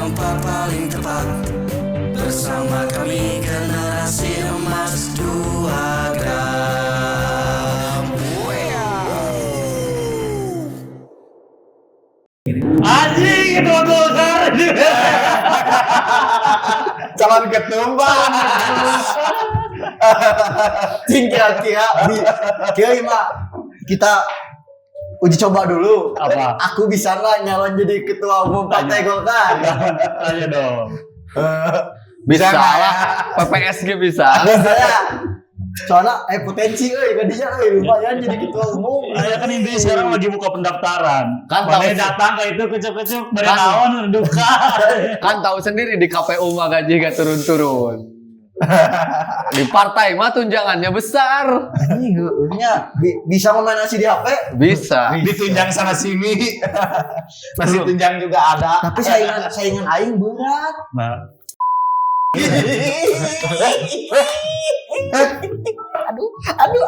tempat paling tepat. Bersama kami generasi emas 2 gram. Anjing itu Golkar. Calon ketum Bang. Kira-kira mah kita uji coba dulu. Apa? Aku bisa nggak nyalon jadi ketua umum Partai Golkar? Tanya dong. Bisa Bisa nggak lah, PPSG bisa. Bisa ya. Soalnya potensi gadinya lumayan jadi ketua umum. Saya kan intinya sekarang lagi buka pendaftaran. Kan Mana tahu- datang ke itu kecep-kecep dari Kan- tahun duka. Kan tahu sendiri di KPU mah gaji gak turun-turun. Di partai mah tunjangannya besar. Bisa ngomentasi di HP. Bisa. Ditunjang sana sini. Masih tunjang juga ada. Tapi saingan aing berat. Nah, Aduh.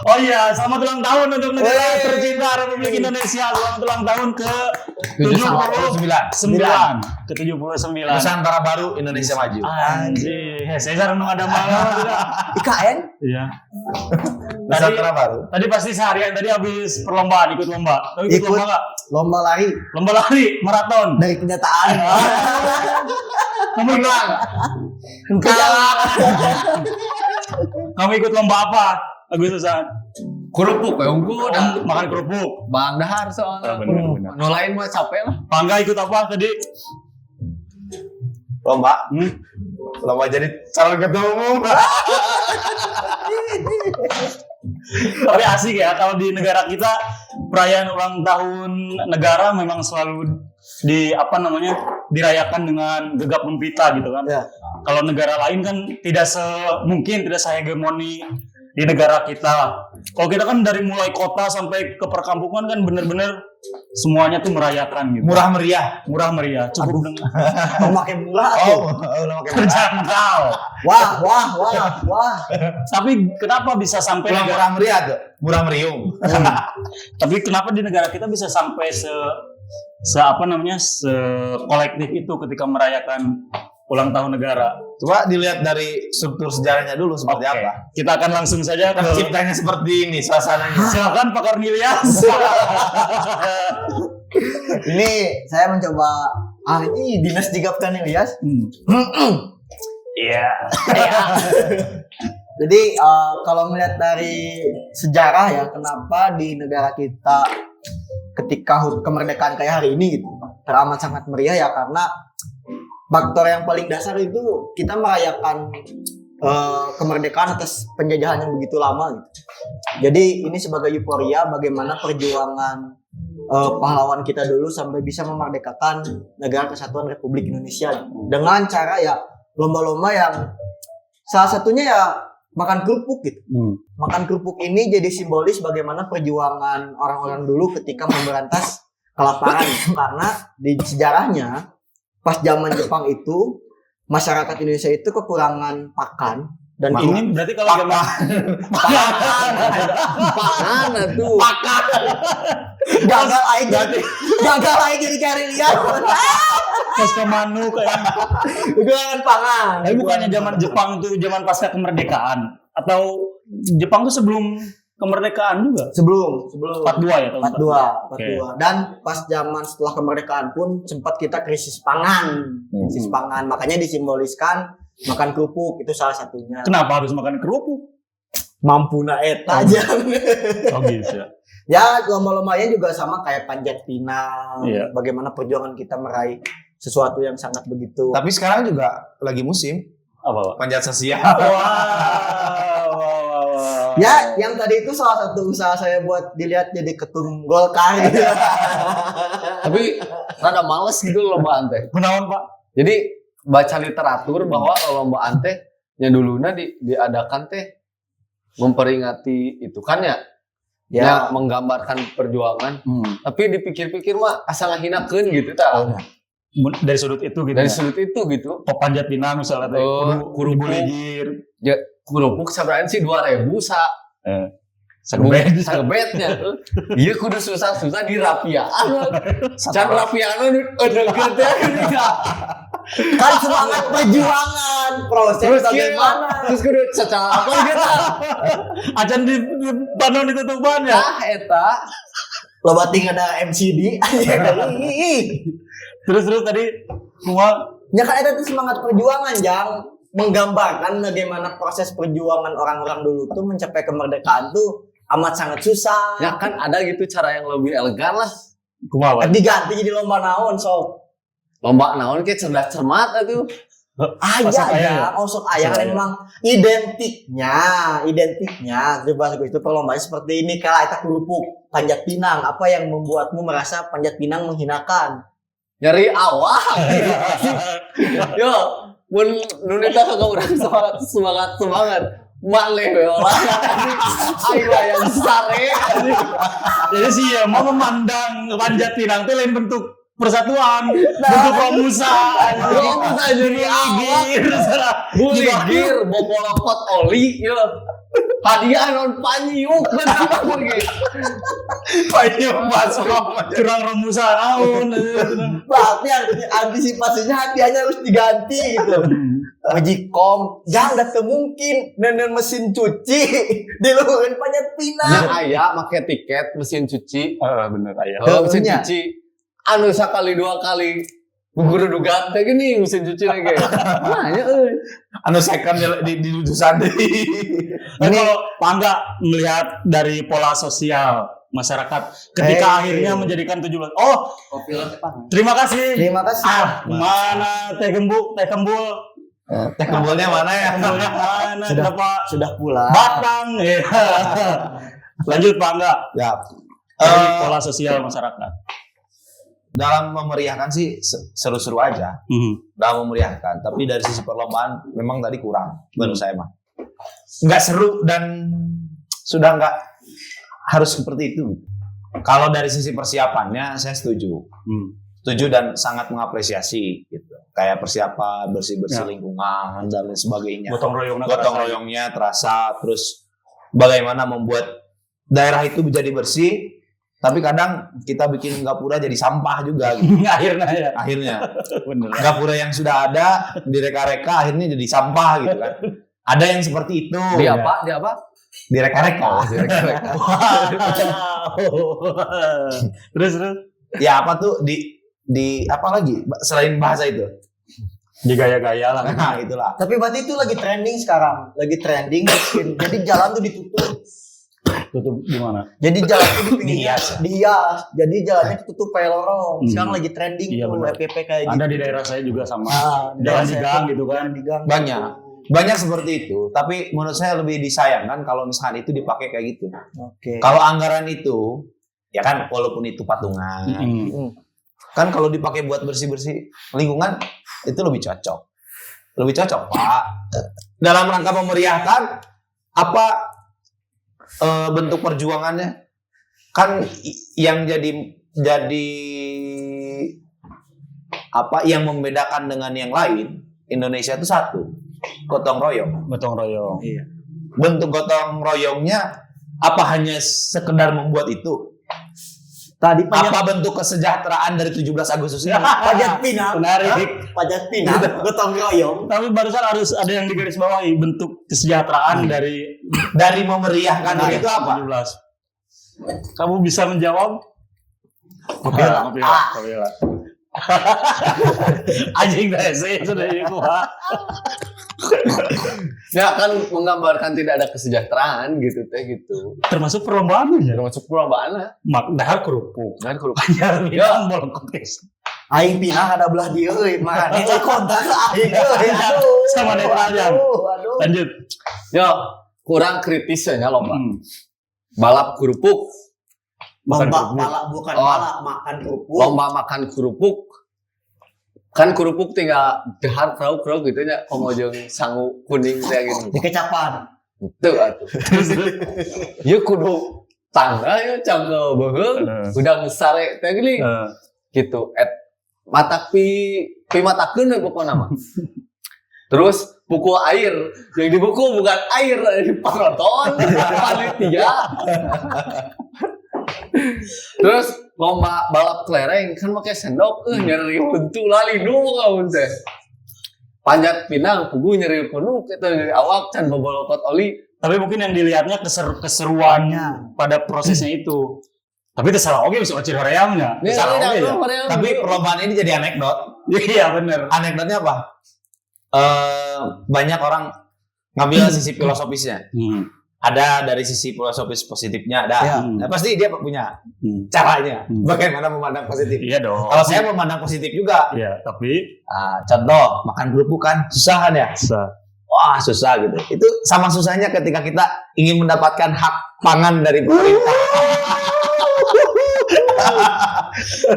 oh iya, selamat ulang tahun untuk negara tercinta Republik Indonesia. Selamat ulang tahun ke 79. Ke 79. Nusantara baru Indonesia maju. Anjir, saya nung ada malam tidak? IKN? Iya. Nusantara baru. Tadi pasti seharian tadi habis perlombaan ikut lomba. Tahu ikut Ikut. lomba enggak? Lomba lari Lomba lari maraton. dari kenyataan. Kamu ikut, kamu ikut lomba apa? Agustusan. Kerupuk ya unggul dah. Makan kerupuk. Bang Dahar soalnya. Bener. Nolain mah capek lah. Pangga ikut apa tadi? Lomba. Lomba jadi calon ketua umum. Tapi asik ya kalau di negara kita perayaan ulang tahun negara memang selalu dirayakan dengan gegap gempita gitu kan. Ya. Kalau negara lain kan tidak sehegemoni di negara kita. Kalau kita kan dari mulai kota sampai ke perkampungan kan bener-bener semuanya tuh merayakan gitu. Murah meriah. Murah meriah. Cukup dengan Memakai murah Oh, tuh. pakai terjangkau. Wah. Tapi kenapa bisa sampai Pulang negara murah meriah tuh. Murah meriung. Tapi kenapa di negara kita bisa sampai se kolektif itu ketika merayakan ulang tahun negara? Coba dilihat dari struktur sejarahnya dulu seperti Oke. apa. Kita akan langsung saja ke Terciptanya seperti ini suasananya. silakan Pak Cornelius. Ini saya mencoba ini dinas Jigaptan Ilyas. Iya. Jadi kalau melihat dari sejarah ya, kenapa di negara kita ketika HUT kemerdekaan kayak hari ini gitu teramat sangat meriah ya, karena faktor yang paling dasar itu kita merayakan kemerdekaan atas penjajahan yang begitu lama gitu. Jadi ini sebagai euforia bagaimana perjuangan pahlawan kita dulu sampai bisa memerdekakan negara kesatuan Republik Indonesia dengan cara ya lomba-lomba yang salah satunya ya makan kerupuk gitu. Makan kerupuk ini jadi simbolis bagaimana perjuangan orang-orang dulu ketika memberantas kelaparan. Karena di sejarahnya pas zaman Jepang itu masyarakat Indonesia itu kekurangan pakan dan Ini berarti kalau zaman Mana tuh? gagal aja jadi cari lihat pasca manu kayak. kekurangan pangan. Tapi bukannya zaman Jepang itu zaman pasca kemerdekaan atau Jepang tuh sebelum kemerdekaan juga? Sebelum 42 ya tahun 42. Dan pas zaman setelah kemerdekaan pun sempat kita krisis pangan. Krisis pangan, makanya disimboliskan makan kerupuk itu salah satunya. Kenapa harus makan kerupuk? Mampu na eta aja. Oh gitu. Ya, lomba-lombanya juga sama kayak panjat pinang. Iya. Bagaimana perjuangan kita meraih sesuatu yang sangat begitu. Tapi sekarang juga lagi musim Apa, Pak? panjat sosial. Wow. Ya, yang tadi itu salah satu usaha saya buat dilihat jadi ketum Golkar. Tapi rada males gitu lombaan teh. Kunaon, Pak? Jadi baca literatur bahwa lombaan teh nya duluna diadakan teh memperingati itu kan ya. Ya, menggambarkan perjuangan. Tapi dipikir-pikir mah asa ngahinakeun gitu tah. Dari sudut itu gitu. Dari ya? sudut itu gitu. Panjat pinang misalnya teh Kurupuk. ligir. Ya, kerupuk sabaraan sih 2.000 sa. Sagebetnya. Iya kudu susah-susah dirapiaan. Can rapiaan deket ya. Kan semangat perjuangan, proses bagaimana. Terus kudu secara apa gitu. Acan di panon ditutupan ya. Nah eta Loba ting ada MCD. Terus tadi semua Ya kan itu semangat perjuangan yang menggambarkan bagaimana proses perjuangan orang-orang dulu tuh mencapai kemerdekaan tuh amat sangat susah. ya kan ada gitu cara yang lebih elegan lah. kumaha. Diganti jadi lomba naon sok. Lomba naon kayak cerdas cermat atuh. Masak Aya, sok aya kan memang identiknya di bahasa itu perlombaan seperti ini kalau eta kerupuk panjat pinang, apa yang membuatmu merasa panjat pinang menghinakan? Nyari awak. Yo, mun nu eta kagak urang semangat. Maleh we orang. Ayo yang sare. Jadi sih ya mau memandang panjat pinang itu lain bentuk persatuan, bentuk romusa, Romusa jadi awak. Buligir bopolokot oli yo. Hadiah non panyuk bener ge. Banyak masuk kurang romusa naon. Berarti antisipasinya hadiahnya harus diganti gitu. Majikom, jangan mungkin nenen mesin cuci diluhurin panjat pinang. Yang aya make tiket mesin cuci. Bener aya. Mesin Nya. cuci anu sakali 2 kali gugur dugaan kayak gini mesin cuci lagi. Nanya anu second di dudusan deui. Kalau Pangga melihat dari pola sosial masyarakat ketika akhirnya menjadikan 17. Oh, terima kasih. Terima kasih. Mana teh gembul? Teh kembulnya mana ya? Gembulnya mana? Kenapa Sudah pulang. batang? Ya. Lanjut Pangga. Ya. Dari pola sosial masyarakat. Dalam memeriahkan sih seru-seru aja. Dalam memeriahkan, tapi dari sisi perlombaan memang tadi kurang menurut saya mah. Nggak seru dan sudah nggak harus seperti itu. Kalau dari sisi persiapannya saya setuju. Setuju dan sangat mengapresiasi gitu. Kayak persiapan bersih-bersih lingkungan dan lain sebagainya. Gotong Royongnya terasa, terus bagaimana membuat daerah itu menjadi bersih. Tapi kadang kita bikin gapura jadi sampah juga gitu. Akhirnya Bener. gapura yang sudah ada direka-reka akhirnya jadi sampah gitu kan. Ada yang seperti itu. Di apa? Direka-reka. Terus Ya apa tuh di apa lagi selain bahasa itu? di gaya-gaya lah. Nah, itulah. Tapi berarti itu lagi trending sekarang. Lagi trending. Jadi jalan tuh ditutup. Tutup gimana? Jadi jalan tuh dipinggirnya Dihias. Jadi jalannya ditutup kayak lorong. Sekarang lagi trending Iya, tuh benar. FPP kayak Ada gitu. di daerah saya juga sama. Jalan Jalan di gang gitu kan. Di gang. Banyak seperti itu, tapi menurut saya lebih disayangkan kalau misalkan itu dipakai kayak gitu. Oke. Kalau anggaran itu, ya kan walaupun itu patungan, kan kalau dipakai buat bersih-bersih lingkungan itu lebih cocok. Lebih cocok, Pak. Dalam rangka memeriahkan apa bentuk perjuangannya? Kan yang jadi apa yang membedakan dengan yang lain, Indonesia itu satu, gotong royong. Gotong royong. Iya. Bentuk gotong royongnya apa hanya sekedar membuat itu? Tadi Apa bentuk kesejahteraan dari 17 Agustus ini? pajak pinang. Menarik. Pajak pinang. Gotong royong. Tapi barusan harus ada yang digarisbawahi bentuk kesejahteraan Dari memeriahkan itu apa? 17. Kamu bisa menjawab? Kopila. Anjing dah sih sudah itu. Ya kan menggambarkan tidak ada kesejahteraan gitu teh gitu. Termasuk perlombaannya. Termasuk perlombaan Dahar kerupuk. kan kudu Ya, bolong kotes. Aing pinang ada belah dia euy. Makanya euy kontak ke aing euy. Aduh. Sama netralnya. Aduh. Lanjut. Yo, kurang kritis ya lomba. Balap kerupuk, Lomba balak bukan Oh. balak makan kerupuk. lomba makan kerupuk. Kan kerupuk tinggal dahar krauk-krauk gitu nya komojong sangu kuning kayak gini. Di kecapan. Itu atuh. Ya kudu tangga ya cangga beheung udah ngesare teh gini. Gitu. Matak pi matakeun we pokona mah. Terus pukul air, yang dipukul bukan air, penonton, panitia. Terus lomba balap kelereng kan pakai sendok, nyeri bentuk lali dulu kau teh. Panjat pinang, pugu nyeri penuh, kita dari awak can bobolokot oli. Tapi mungkin yang dilihatnya keseruannya pada prosesnya itu. Tapi terserah oke bisa ocir horeamnya. Terserah oke ya. Tapi perlombaan ini jadi anekdot. Iya benar. Anekdotnya apa? Banyak orang ngambil sisi filosofisnya. Ada dari sisi filosofis positifnya ada. Ya. Nah, pasti dia punya caranya. Bagaimana memandang positif. Iya dong. Kalau saya memandang positif juga. Iya, tapi Contoh makan kerupuk kan susah kan ya? Wah susah gitu. Itu sama susahnya ketika kita ingin mendapatkan hak pangan dari pemerintah.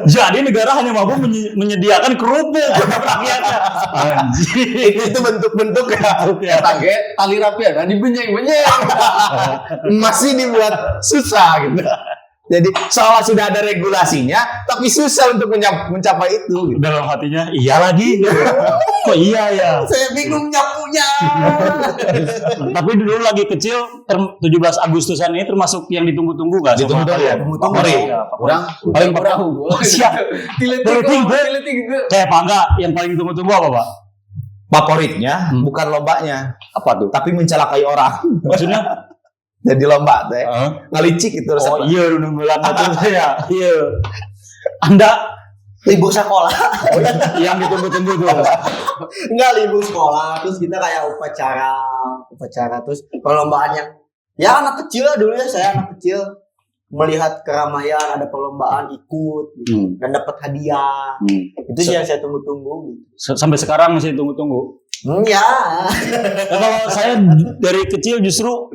Jadi negara hanya mampu menyediakan kerupuk untuk rakyatnya. Anjir. Itu bentuk-bentuk ya. Tage tali rapian, dibenyeng-benyeng. Masih dibuat susah gitu. Jadi seolah sudah ada regulasinya, tapi susah untuk mencapai itu. Gitu. Dalam hatinya, iya lagi. Kok iya ya? Saya bingung nyapunya. Tapi dulu lagi kecil, 17 Agustusan ini termasuk yang ditunggu-tunggu nggak? Ditunggu-tunggu ya. Favorit. Orang paling perahu. Siap. Tileting. Kayak apa enggak? Yang paling ditunggu-tunggu apa, Pak? Favoritnya bukan lombanya, Apa tuh? tapi mencelakai orang. Maksudnya? Jadi lomba teh. Ngelicik itu resep. Oh iya, nunggulan itu ya. Iya. Anda Libur sekolah. yang ditunggu-tunggu tuh. Enggak libur sekolah, terus kita kayak upacara terus perlombaan yang ya anak kecil lah dulu ya, saya anak kecil melihat keramaian ada perlombaan ikut gitu, dan dapat hadiah. Itu sih yang saya tunggu-tunggu gitu. Sampai sekarang masih tunggu-tunggu. Ya. Kalau saya dari kecil justru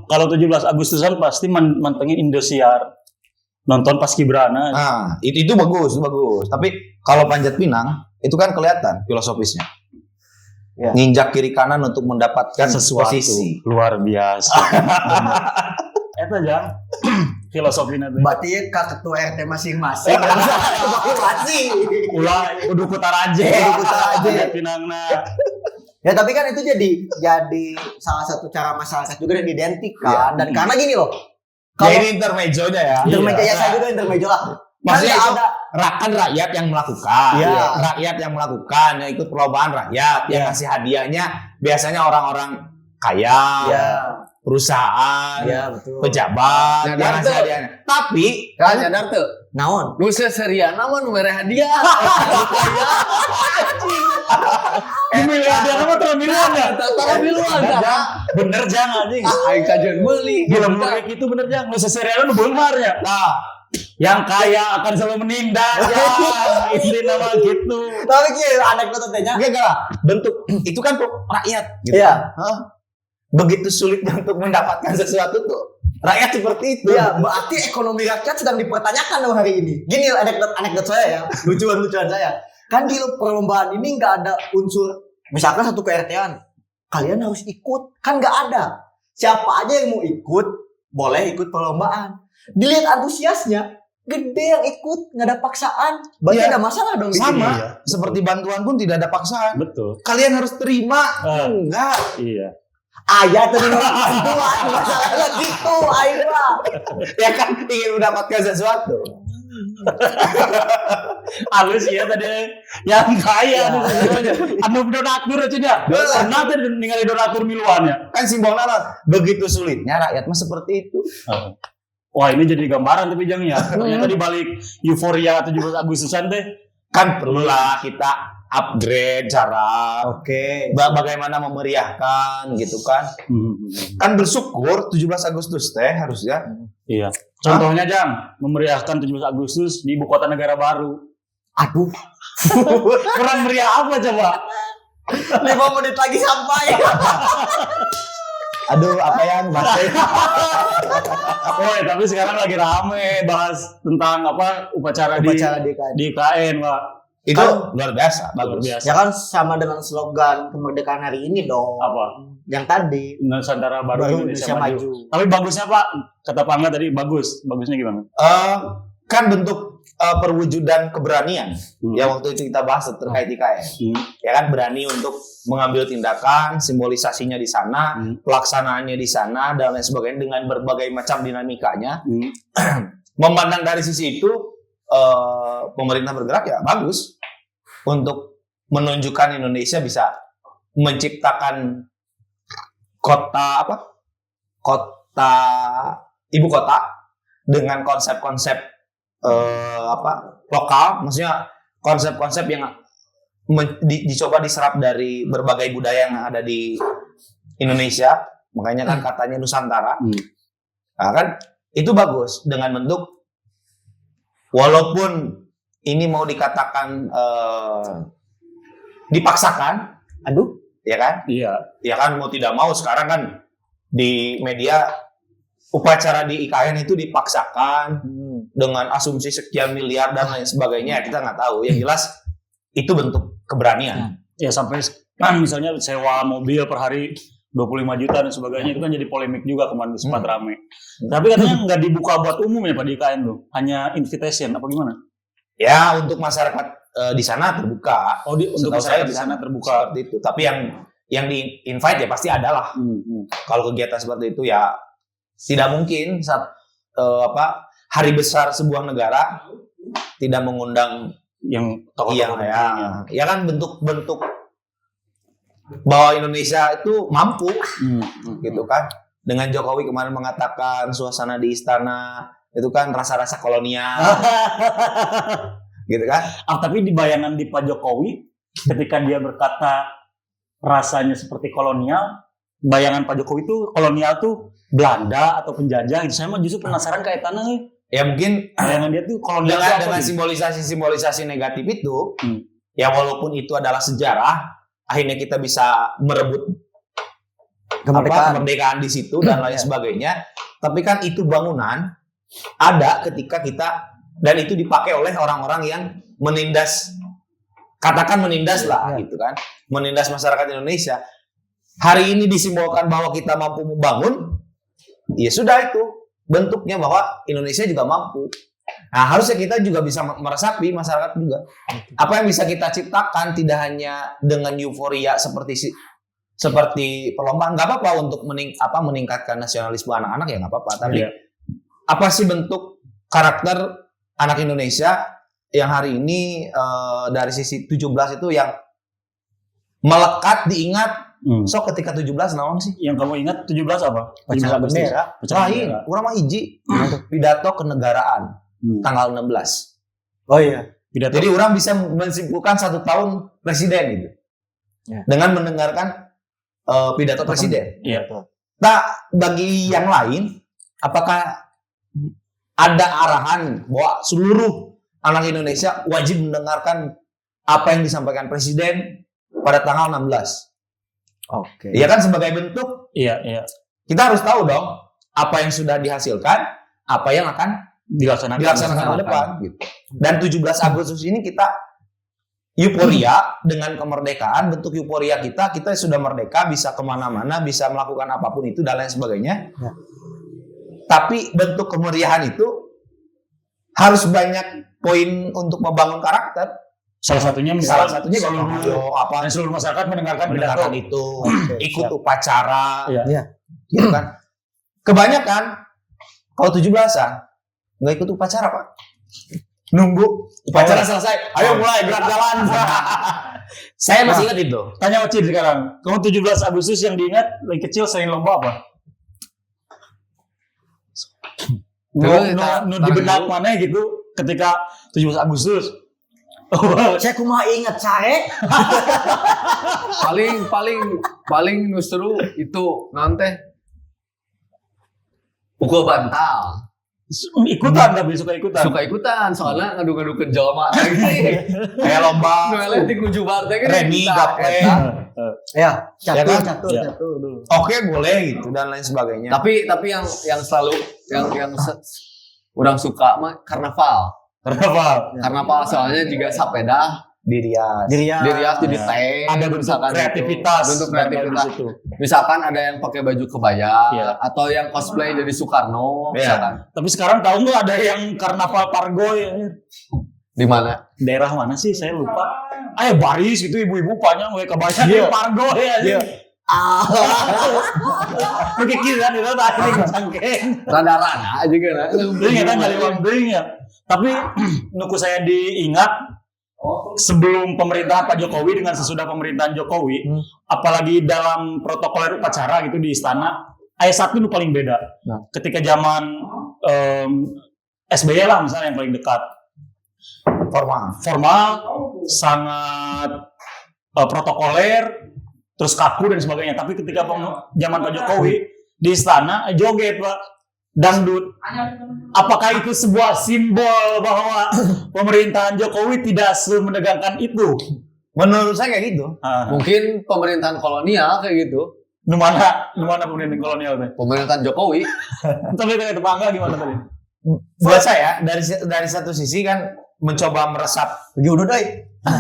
kalau 17 Agustusan pasti mantengin Indosiar. Nonton Paskibrana. Nah, itu bagus. Tapi kalau panjat pinang itu kan kelihatan filosofisnya. Ya. Nginjak kiri kanan untuk mendapatkan Sesuatu posisi. luar biasa. Itu aja filosofinya tuh. Berarti Kak Ketua RT masing-masing masing. Ulah kudu putar aja. Panjat pinangna. Ya tapi kan itu jadi salah satu cara masyarakat juga yang identikkan dan karena gini loh. Ya ini intermezzonya ya. Intermezzo ya saya juga intermezzo lah. Maksudnya Kan itu kan rakyat yang melakukan. Iya. Rakyat yang melakukan, yang ikut perlombaan rakyat, yang ngasih hadiahnya biasanya orang-orang kaya, perusahaan, betul. pejabat, yang Nyadar ngasih tuh. hadiahnya. Tapi Kan nyadar tuh. Naon? Nu seseriana mah nu mere hadiah. Miliarder apa termiluan ya? Tara miluan tara. Bener jangan anjing. Aing kajian meuli. Belum kayak gitu bener jangan. Nu seserian nu beunghar ya. nah, Yang kaya akan selalu menindak. Ya, istri nama gitu. Tapi gini anekdotnya. enggak bentuk itu kan rakyat gitu. Iya. Begitu sulitnya untuk mendapatkan sesuatu tuh. Rakyat seperti itu. Iya, berarti ekonomi rakyat sedang dipertanyakan loh hari ini. Gini anekdot saya ya, lucuan saya. Kan di perlombaan ini nggak ada unsur, misalkan satu KRT-an, kalian harus ikut, kan nggak ada. Siapa aja yang mau ikut, boleh ikut perlombaan. Dilihat antusiasnya, gede yang ikut, nggak ada paksaan. Berarti Iya. ada masalah dong di sini. Sama, Iya. seperti bantuan pun tidak ada paksaan. Betul. Kalian harus terima. Enggak. Iya. Ayah terima bantuan, masalahnya gitu, Ayah. Ya kan ingin mendapatkan sesuatu. Halus ya tadi yang kaya anu donatur aja dia. Pernah tuh ningali donatur miluannya. Kan simbolnya lah. Begitu sulitnya rakyat mah seperti itu. Wah, ini jadi gambaran tapi jangan ya. Ternyata di balik euforia 17 Agustusan teh Kan perlulah kita upgrade cara bagaimana memeriahkan gitu kan. Kan bersyukur 17 Agustus teh harusnya. Iya. Contohnya Jang, memeriahkan 17 Agustus di ibu kota negara baru. Aduh, Kurang meriah apa coba? 5 menit lagi sampai. Aduh, apa yang bahasa Oh, tapi sekarang lagi rame bahas tentang apa upacara di IKN, Pak. itu Kan- luar biasa, Luar bagus. biasa. Ya kan sama dengan slogan kemerdekaan hari ini dong. Apa? Yang tadi Nusantara baru, Indonesia maju. maju. Tapi bagusnya Pak, kata Pangga tadi bagus. Bagusnya gimana? Kan bentuk perwujudan keberanian. Ya waktu itu kita bahas terkait IKN. Ya kan berani untuk mengambil tindakan, simbolisasinya di sana, pelaksanaannya di sana dan lain sebagainya dengan berbagai macam dinamikanya. Memandang dari sisi itu pemerintah bergerak ya bagus untuk menunjukkan Indonesia bisa menciptakan kota ibu kota dengan konsep-konsep lokal, maksudnya konsep-konsep yang dicoba diserap dari berbagai budaya yang ada di Indonesia, makanya kan katanya Nusantara. Nah, kan itu bagus dengan bentuk walaupun ini mau dikatakan dipaksakan, ya kan? Iya. Ya kan mau tidak mau sekarang kan di media upacara di IKN itu dipaksakan dengan asumsi sekian miliar dan lain sebagainya. Kita nggak tahu. Yang jelas itu bentuk keberanian. Ya sampai kan misalnya sewa mobil per hari 25 juta dan sebagainya itu kan jadi polemik juga kemarin sempat rame. Tapi katanya nggak dibuka buat umum ya Pak di IKN tuh, hanya invitation apa gimana? Ya untuk masyarakat di sana terbuka. Untuk masyarakat di sana terbuka seperti itu. Tapi yang di invite ya pasti ada lah. Kalau kegiatan seperti itu ya tidak mungkin saat hari besar sebuah negara tidak mengundang yang tokoh-tokoh ya kan bentuk bahwa Indonesia itu mampu gitu kan. Dengan Jokowi kemarin mengatakan suasana di istana itu kan rasa-rasa kolonial gitu kan. Tapi di bayangan di Pak Jokowi ketika dia berkata rasanya seperti kolonial, bayangan Pak Jokowi itu kolonial tuh Belanda atau penjajah gitu. Saya mah justru penasaran kaitannya nih. Ya mungkin bayangan dia tuh kolonial dengan simbolisasi negatif itu, ya walaupun itu adalah sejarah, akhirnya kita bisa merebut kemerdekaan di situ dan lain sebagainya. Tapi kan itu bangunan ada ketika kita dan itu dipakai oleh orang-orang yang menindas lah gitu kan, menindas masyarakat Indonesia. Hari ini disimbolkan bahwa kita mampu membangun, ya sudah itu bentuknya bahwa Indonesia juga mampu. Nah harusnya kita juga bisa meresapi masyarakat juga. Apa yang bisa kita ciptakan tidak hanya dengan euforia seperti perlombaan, nggak apa-apa untuk meningkatkan nasionalisme anak-anak ya nggak apa-apa. Tapi apa sih bentuk karakter anak Indonesia yang hari ini dari sisi 17 itu yang melekat diingat. So ketika 17 naon sih? Yang kamu ingat 17 apa? Upacara bendera. Lain, urang mah hiji. Pidato kenegaraan tanggal 16. Oh iya. Pidato. Jadi orang bisa menyimpulkan 1 tahun presiden gitu. Ya. Dengan mendengarkan pidato presiden. Iya. Nah, bagi yang lain apakah ada arahan bahwa seluruh anak Indonesia wajib mendengarkan apa yang disampaikan presiden pada tanggal 16? Oke. Ya kan sebagai bentuk. Iya. Kita harus tahu dong apa yang sudah dihasilkan, apa yang akan dilaksanakan ke depan gitu. Dan 17 Agustus ini kita euforia dengan kemerdekaan, bentuk euforia kita sudah merdeka, bisa kemana-mana, bisa melakukan apapun itu dan lain sebagainya. Ya. Tapi bentuk kemeriahan itu harus banyak poin untuk membangun karakter. Salah satunya seluruh masyarakat mendengarkan itu, ikut upacara, gitu kan. Kebanyakan kalau 17-an nggak ikut upacara Pak, nunggu upacara selesai, ayo mulai gerak jalan. Saya masih ingat itu. Tanya Ocin sekarang, kamu 17 Agustus yang diingat lagi kecil sering lomba apa? Di benak mana gitu ketika 17 Agustus? Saya kumaha inget saya. paling nusru itu nanti pukul bantal. Tapi suka ikutan soalnya ngadu-ngadu jelema kayak lomba soalnya di kujubar teh remi gaple catur dulu. Oke, boleh gitu dan lain sebagainya. Tapi yang selalu yang orang suka mah karnaval soalnya juga sepeda Dirias. Dirias jadi Ya. tank. Ada bentuk misalkan kreativitas. gitu. Bentuk dari kreativitas. situ. Misalkan ada yang pakai baju kebaya Iya. atau yang cosplay jadi Soekarno Iya. misalkan. Tapi sekarang tahu nggak ada yang karnaval Pargo ya? Di mana? Daerah mana sih? Saya lupa. Baris gitu ibu-ibu panjang kayak kebanyakan Iya. Pargo ya. Iya. Oke kira itu tadi cangkeng. Rada-rada aja kan. Beuing eta nyali uang beuing ya. Tapi nuku saya diingat sebelum pemerintahan Pak Jokowi dengan sesudah pemerintahan Jokowi, apalagi dalam protokoler upacara gitu di istana, ayat satu itu paling beda. Nah. Ketika zaman SBY lah misalnya yang paling dekat, formal, sangat protokoler, terus kaku dan sebagainya. Tapi ketika zaman Pak Jokowi di istana joget Pak, dangdut. Apakah itu sebuah simbol bahwa pemerintahan Jokowi tidak semenegangkan itu? Menurut saya kayak gitu. Mungkin pemerintahan kolonial kayak gitu. Nu mana pemerintahan kolonial teh? Pemerintahan Jokowi. Tapi itu Bangga gimana tadi? Buat saya dari satu sisi kan mencoba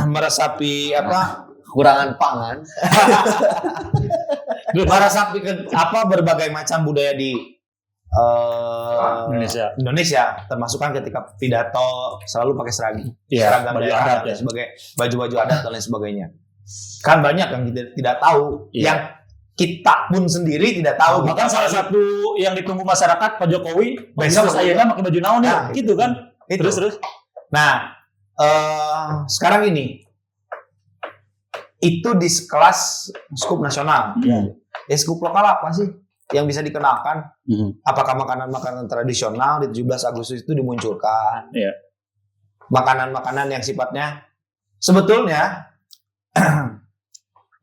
meresapi apa Kekurangan pangan. meresapi berbagai macam budaya di Indonesia termasuk kan ketika pidato selalu pakai seragam baju daerah adat dan ya. sebagai baju-baju adat dan lain sebagainya. Kan banyak yang tidak tahu, yang kita pun sendiri tidak tahu. Bahkan salah satu yang ditunggu masyarakat Pak Jokowi Besok akhirnya pakai baju naon ya, Nah, gitu kan? itu. Terus. Nah, sekarang ini itu di kelas skup nasional. Ya skup lokal apa sih yang bisa dikenalkan? Apakah makanan-makanan tradisional di 17 Agustus itu dimunculkan? Iya. Makanan-makanan yang sifatnya sebetulnya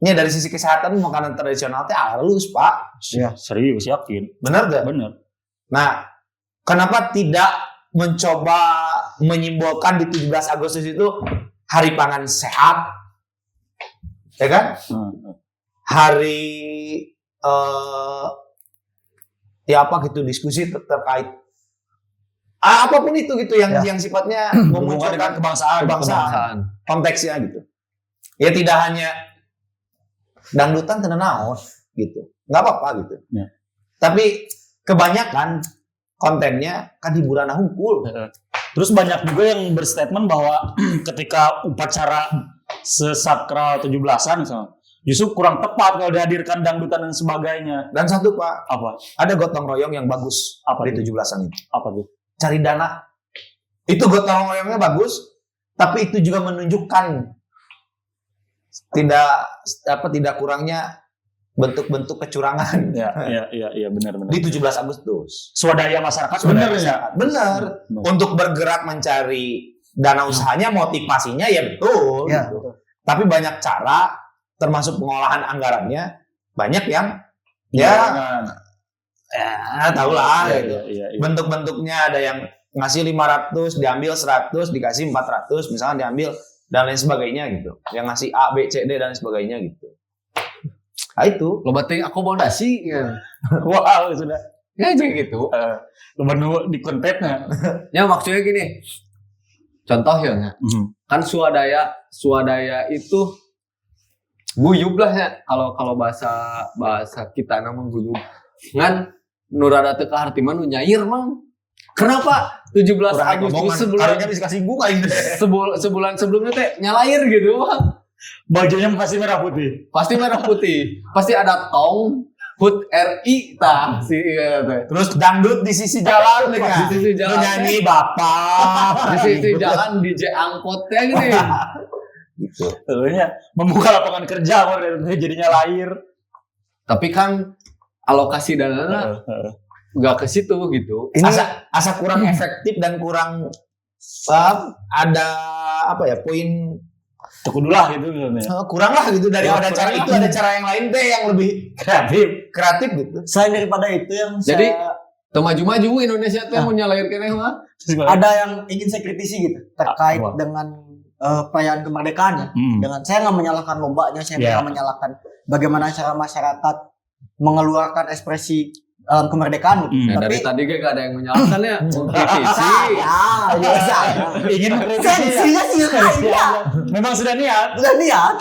ini dari sisi kesehatan makanan tradisional itu halus, Pak. Ya, serius yakin. Benar gak? Benar. Nah, kenapa tidak mencoba menyimbolkan di 17 Agustus itu hari pangan sehat? Ya kan? Hari ya apa gitu diskusi terkait apapun itu gitu yang sifatnya memunculkan kebangsaan konteksnya gitu. Ya tidak hanya dangdutan tenan naon gitu. Nggak apa-apa gitu. Ya. Tapi kebanyakan kontennya kan hiburan hungkul. Terus banyak juga yang berstatement bahwa ketika upacara sesakral 17-an misalnya, justru kurang tepat kalau dihadirkan dangdutan dan sebagainya. Dan satu Pak, Apa? ada gotong royong yang bagus Apa di itu? 17-an itu. Apa tuh? Cari dana. Itu gotong royongnya bagus, tapi itu juga menunjukkan tidak kurangnya bentuk-bentuk kecurangan Iya, benar. di 17 Agustus. Swadaya masyarakat sebenarnya. Benar. Untuk bergerak mencari dana usahanya, motivasinya ya betul. Ya, gitu. Tapi banyak cara, termasuk pengolahan anggarannya, banyak yang tahulah gitu. Iya. Bentuk-bentuknya ada yang ngasih 500, diambil 100, dikasih 400, misalnya diambil dan lain sebagainya gitu. Yang ngasih A, B, C, D dan sebagainya gitu. Nah itu. Lo penting akomodasi ya. Wow, sudah. Ya aja gitu. Lu di kontennya. Ya maksudnya gini. Contoh ya, kan swadaya itu guyub lah ya. Kalau bahasa kita nama guyub. Ngan nurada teu kahartiman nu nyair mang. Kenapa 17 Agustus sebulan sebelumnya teh nyalair gitu bang? Bajunya pasti merah putih. Pasti merah putih. Pasti ada tong HUT RI tah si teh. Terus dangdut di sisi jalan Di sisi jalan. nyanyi bapak. Di sisi jalan DJ angkotnya gini. Gitu. Tentunya membuka lapangan kerja jadinya lahir. Tapi kan alokasi dananya nggak ke situ gitu. Ini asa kurang efektif dan kurang ada apa ya poin Tekudulah gitu misalnya. kurang lah gitu daripada cara itu ada cara yang lain deh yang lebih kreatif gitu. Selain daripada itu yang Jadi maju-maju Indonesia tuh mau nyalahirkan mah. ada yang ingin saya kritisi gitu terkait dengan perayaan kemerdekaan. Dengan saya nggak menyalahkan lombanya, saya nggak menyalahkan bagaimana cara masyarakat mengeluarkan ekspresi dalam kemerdekaan gitu. Dari tadi gak ada yang menyalahkan ya. Kritisi. ingin mengkritisi. Sensinya sih iya. Memang sudah niat. Udah lihat.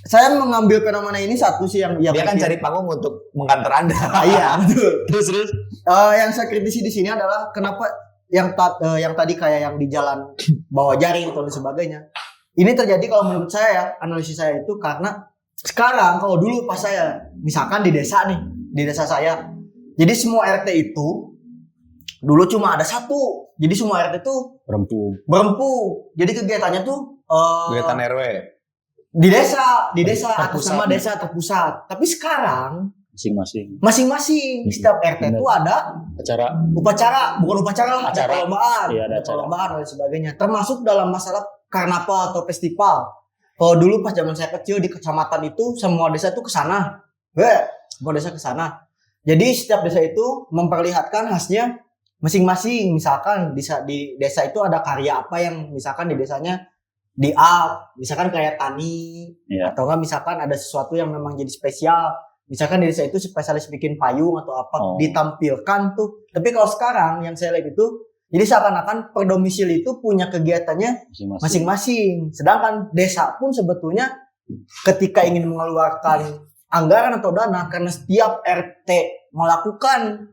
Saya mengambil fenomena ini satu sih yang Dia kan cari panggung untuk mengkantor Anda. Iya, betul. Terus. Yang saya kritisi di sini adalah kenapa yang tadi kayak yang di jalan bawah jaring atau sebagainya. Ini terjadi kalau menurut saya ya, analisis saya itu karena sekarang kalau dulu pas saya misalkan di desa nih, di desa saya. Jadi semua RT itu dulu cuma ada satu. Jadi semua RT itu berempu. Jadi kegiatannya tuh Kegiatan RW. di desa atas Terpusat. nama desa terpusat. Tapi sekarang Masing-masing. setiap RT itu ada Acara. bukan upacara, ada Acara. perlombaan, Iya, ada ada acara. perlombaan dan sebagainya. Termasuk dalam masalah karnaval atau festival. Kalau dulu pas zaman saya kecil di kecamatan itu semua desa itu ke sana. Semua desa ke sana. Jadi setiap desa itu memperlihatkan khasnya masing-masing. Misalkan di desa itu ada karya apa yang misalkan di desanya di up, misalkan kayak tani, Iya. atau enggak misalkan ada sesuatu yang memang jadi spesial. Misalkan di desa itu spesialis bikin payung atau apa, ditampilkan tuh. Tapi kalau sekarang yang saya lihat itu, jadi seakan-akan per domisili itu punya kegiatannya masing-masing. Sedangkan desa pun sebetulnya ketika ingin mengeluarkan anggaran atau dana, karena setiap RT melakukan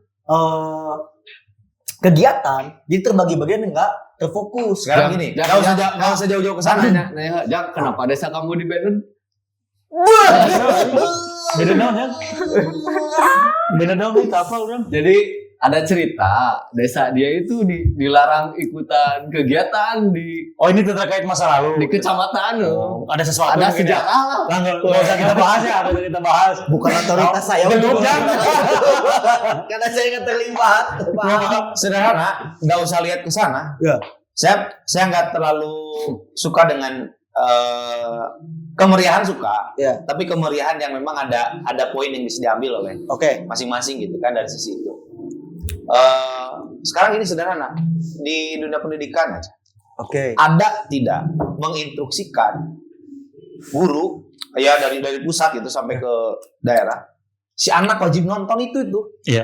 kegiatan, jadi terbagi-bagi dan enggak terfokus. Sekarang gini, nggak usah jauh-jauh ke sana. Nanya, Jang, kenapa desa kamu di Bandung? Beda dong ya. Beda dong itu apa orang? Jadi ada cerita desa dia itu dilarang ikutan kegiatan di Oh ini terkait masa lalu. di kecamatan. Ada sesuatu. Ada mungkin ya? sejarah lah. Nggak usah kita bahas ya. Nggak usah kita bahas. Bukan otoritas saya Belum jangan. karena saya nggak terlibat. Sederhana, nggak usah lihat ke sana. Ya. Saya nggak terlalu suka dengan kemeriahan suka, Ya. tapi kemeriahan yang memang ada poin yang bisa diambil oleh Oke. masing-masing gitu kan dari sisi itu. Sekarang ini sederhana di dunia pendidikan aja, Oke. ada tidak menginstruksikan guru ya dari pusat gitu sampai ke daerah, si anak wajib nonton itu. Iya.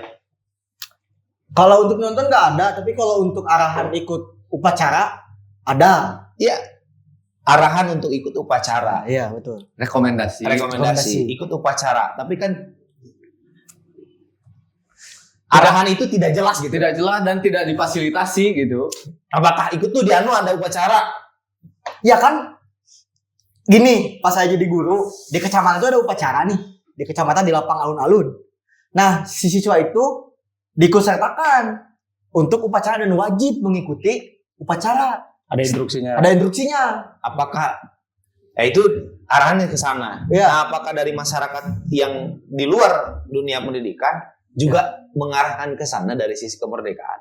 Kalau untuk nonton nggak ada, tapi kalau untuk arahan ikut upacara ada. Iya, arahan untuk ikut upacara, Iya betul. Rekomendasi. rekomendasi ikut upacara, tapi kan arahan itu tidak jelas gitu. Tidak jelas dan tidak difasilitasi gitu. Apakah ikut tuh di ada upacara? Ya kan, gini pas saya jadi guru di kecamatan itu ada upacara nih, di kecamatan di lapang alun-alun. Nah si siswa itu diikutsertakan untuk upacara dan wajib mengikuti upacara. Ada instruksinya. Ada instruksinya. Apakah ya itu arahannya ke sana? Iya. Nah, apakah dari masyarakat yang di luar dunia pendidikan juga mengarahkan ke sana dari sisi kemerdekaan?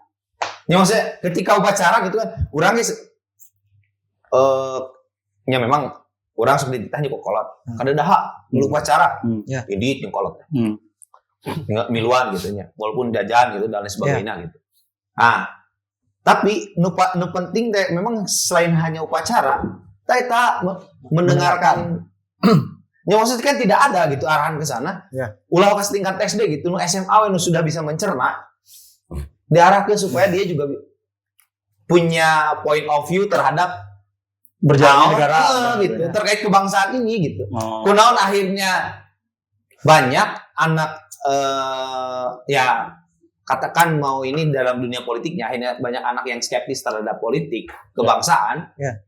Ya maksudnya ketika upacara gitu kan, orangnya ya memang orang sudah ditanya kok kolot. Kada dah lu upacara. Ya. Ini yang kolot. Nggak miluan gitu nya. Walaupun jajan gitu dan lain sebagainya gitu. Nah, tapi nu penting deh memang selain hanya upacara, kita mendengarkan. Ya maksudnya kan tidak ada gitu arahan ke sana. Ya. Ulah ke tingkat SD gitu, nu SMA nu sudah bisa mencerna, diarahkan supaya dia juga punya point of view terhadap Berjalan negara. gitu, terkait kebangsaan ini gitu. Oh. Kunaon akhirnya banyak anak ya katakan mau ini dalam dunia politiknya akhirnya banyak anak yang skeptis terhadap politik kebangsaan. Ya.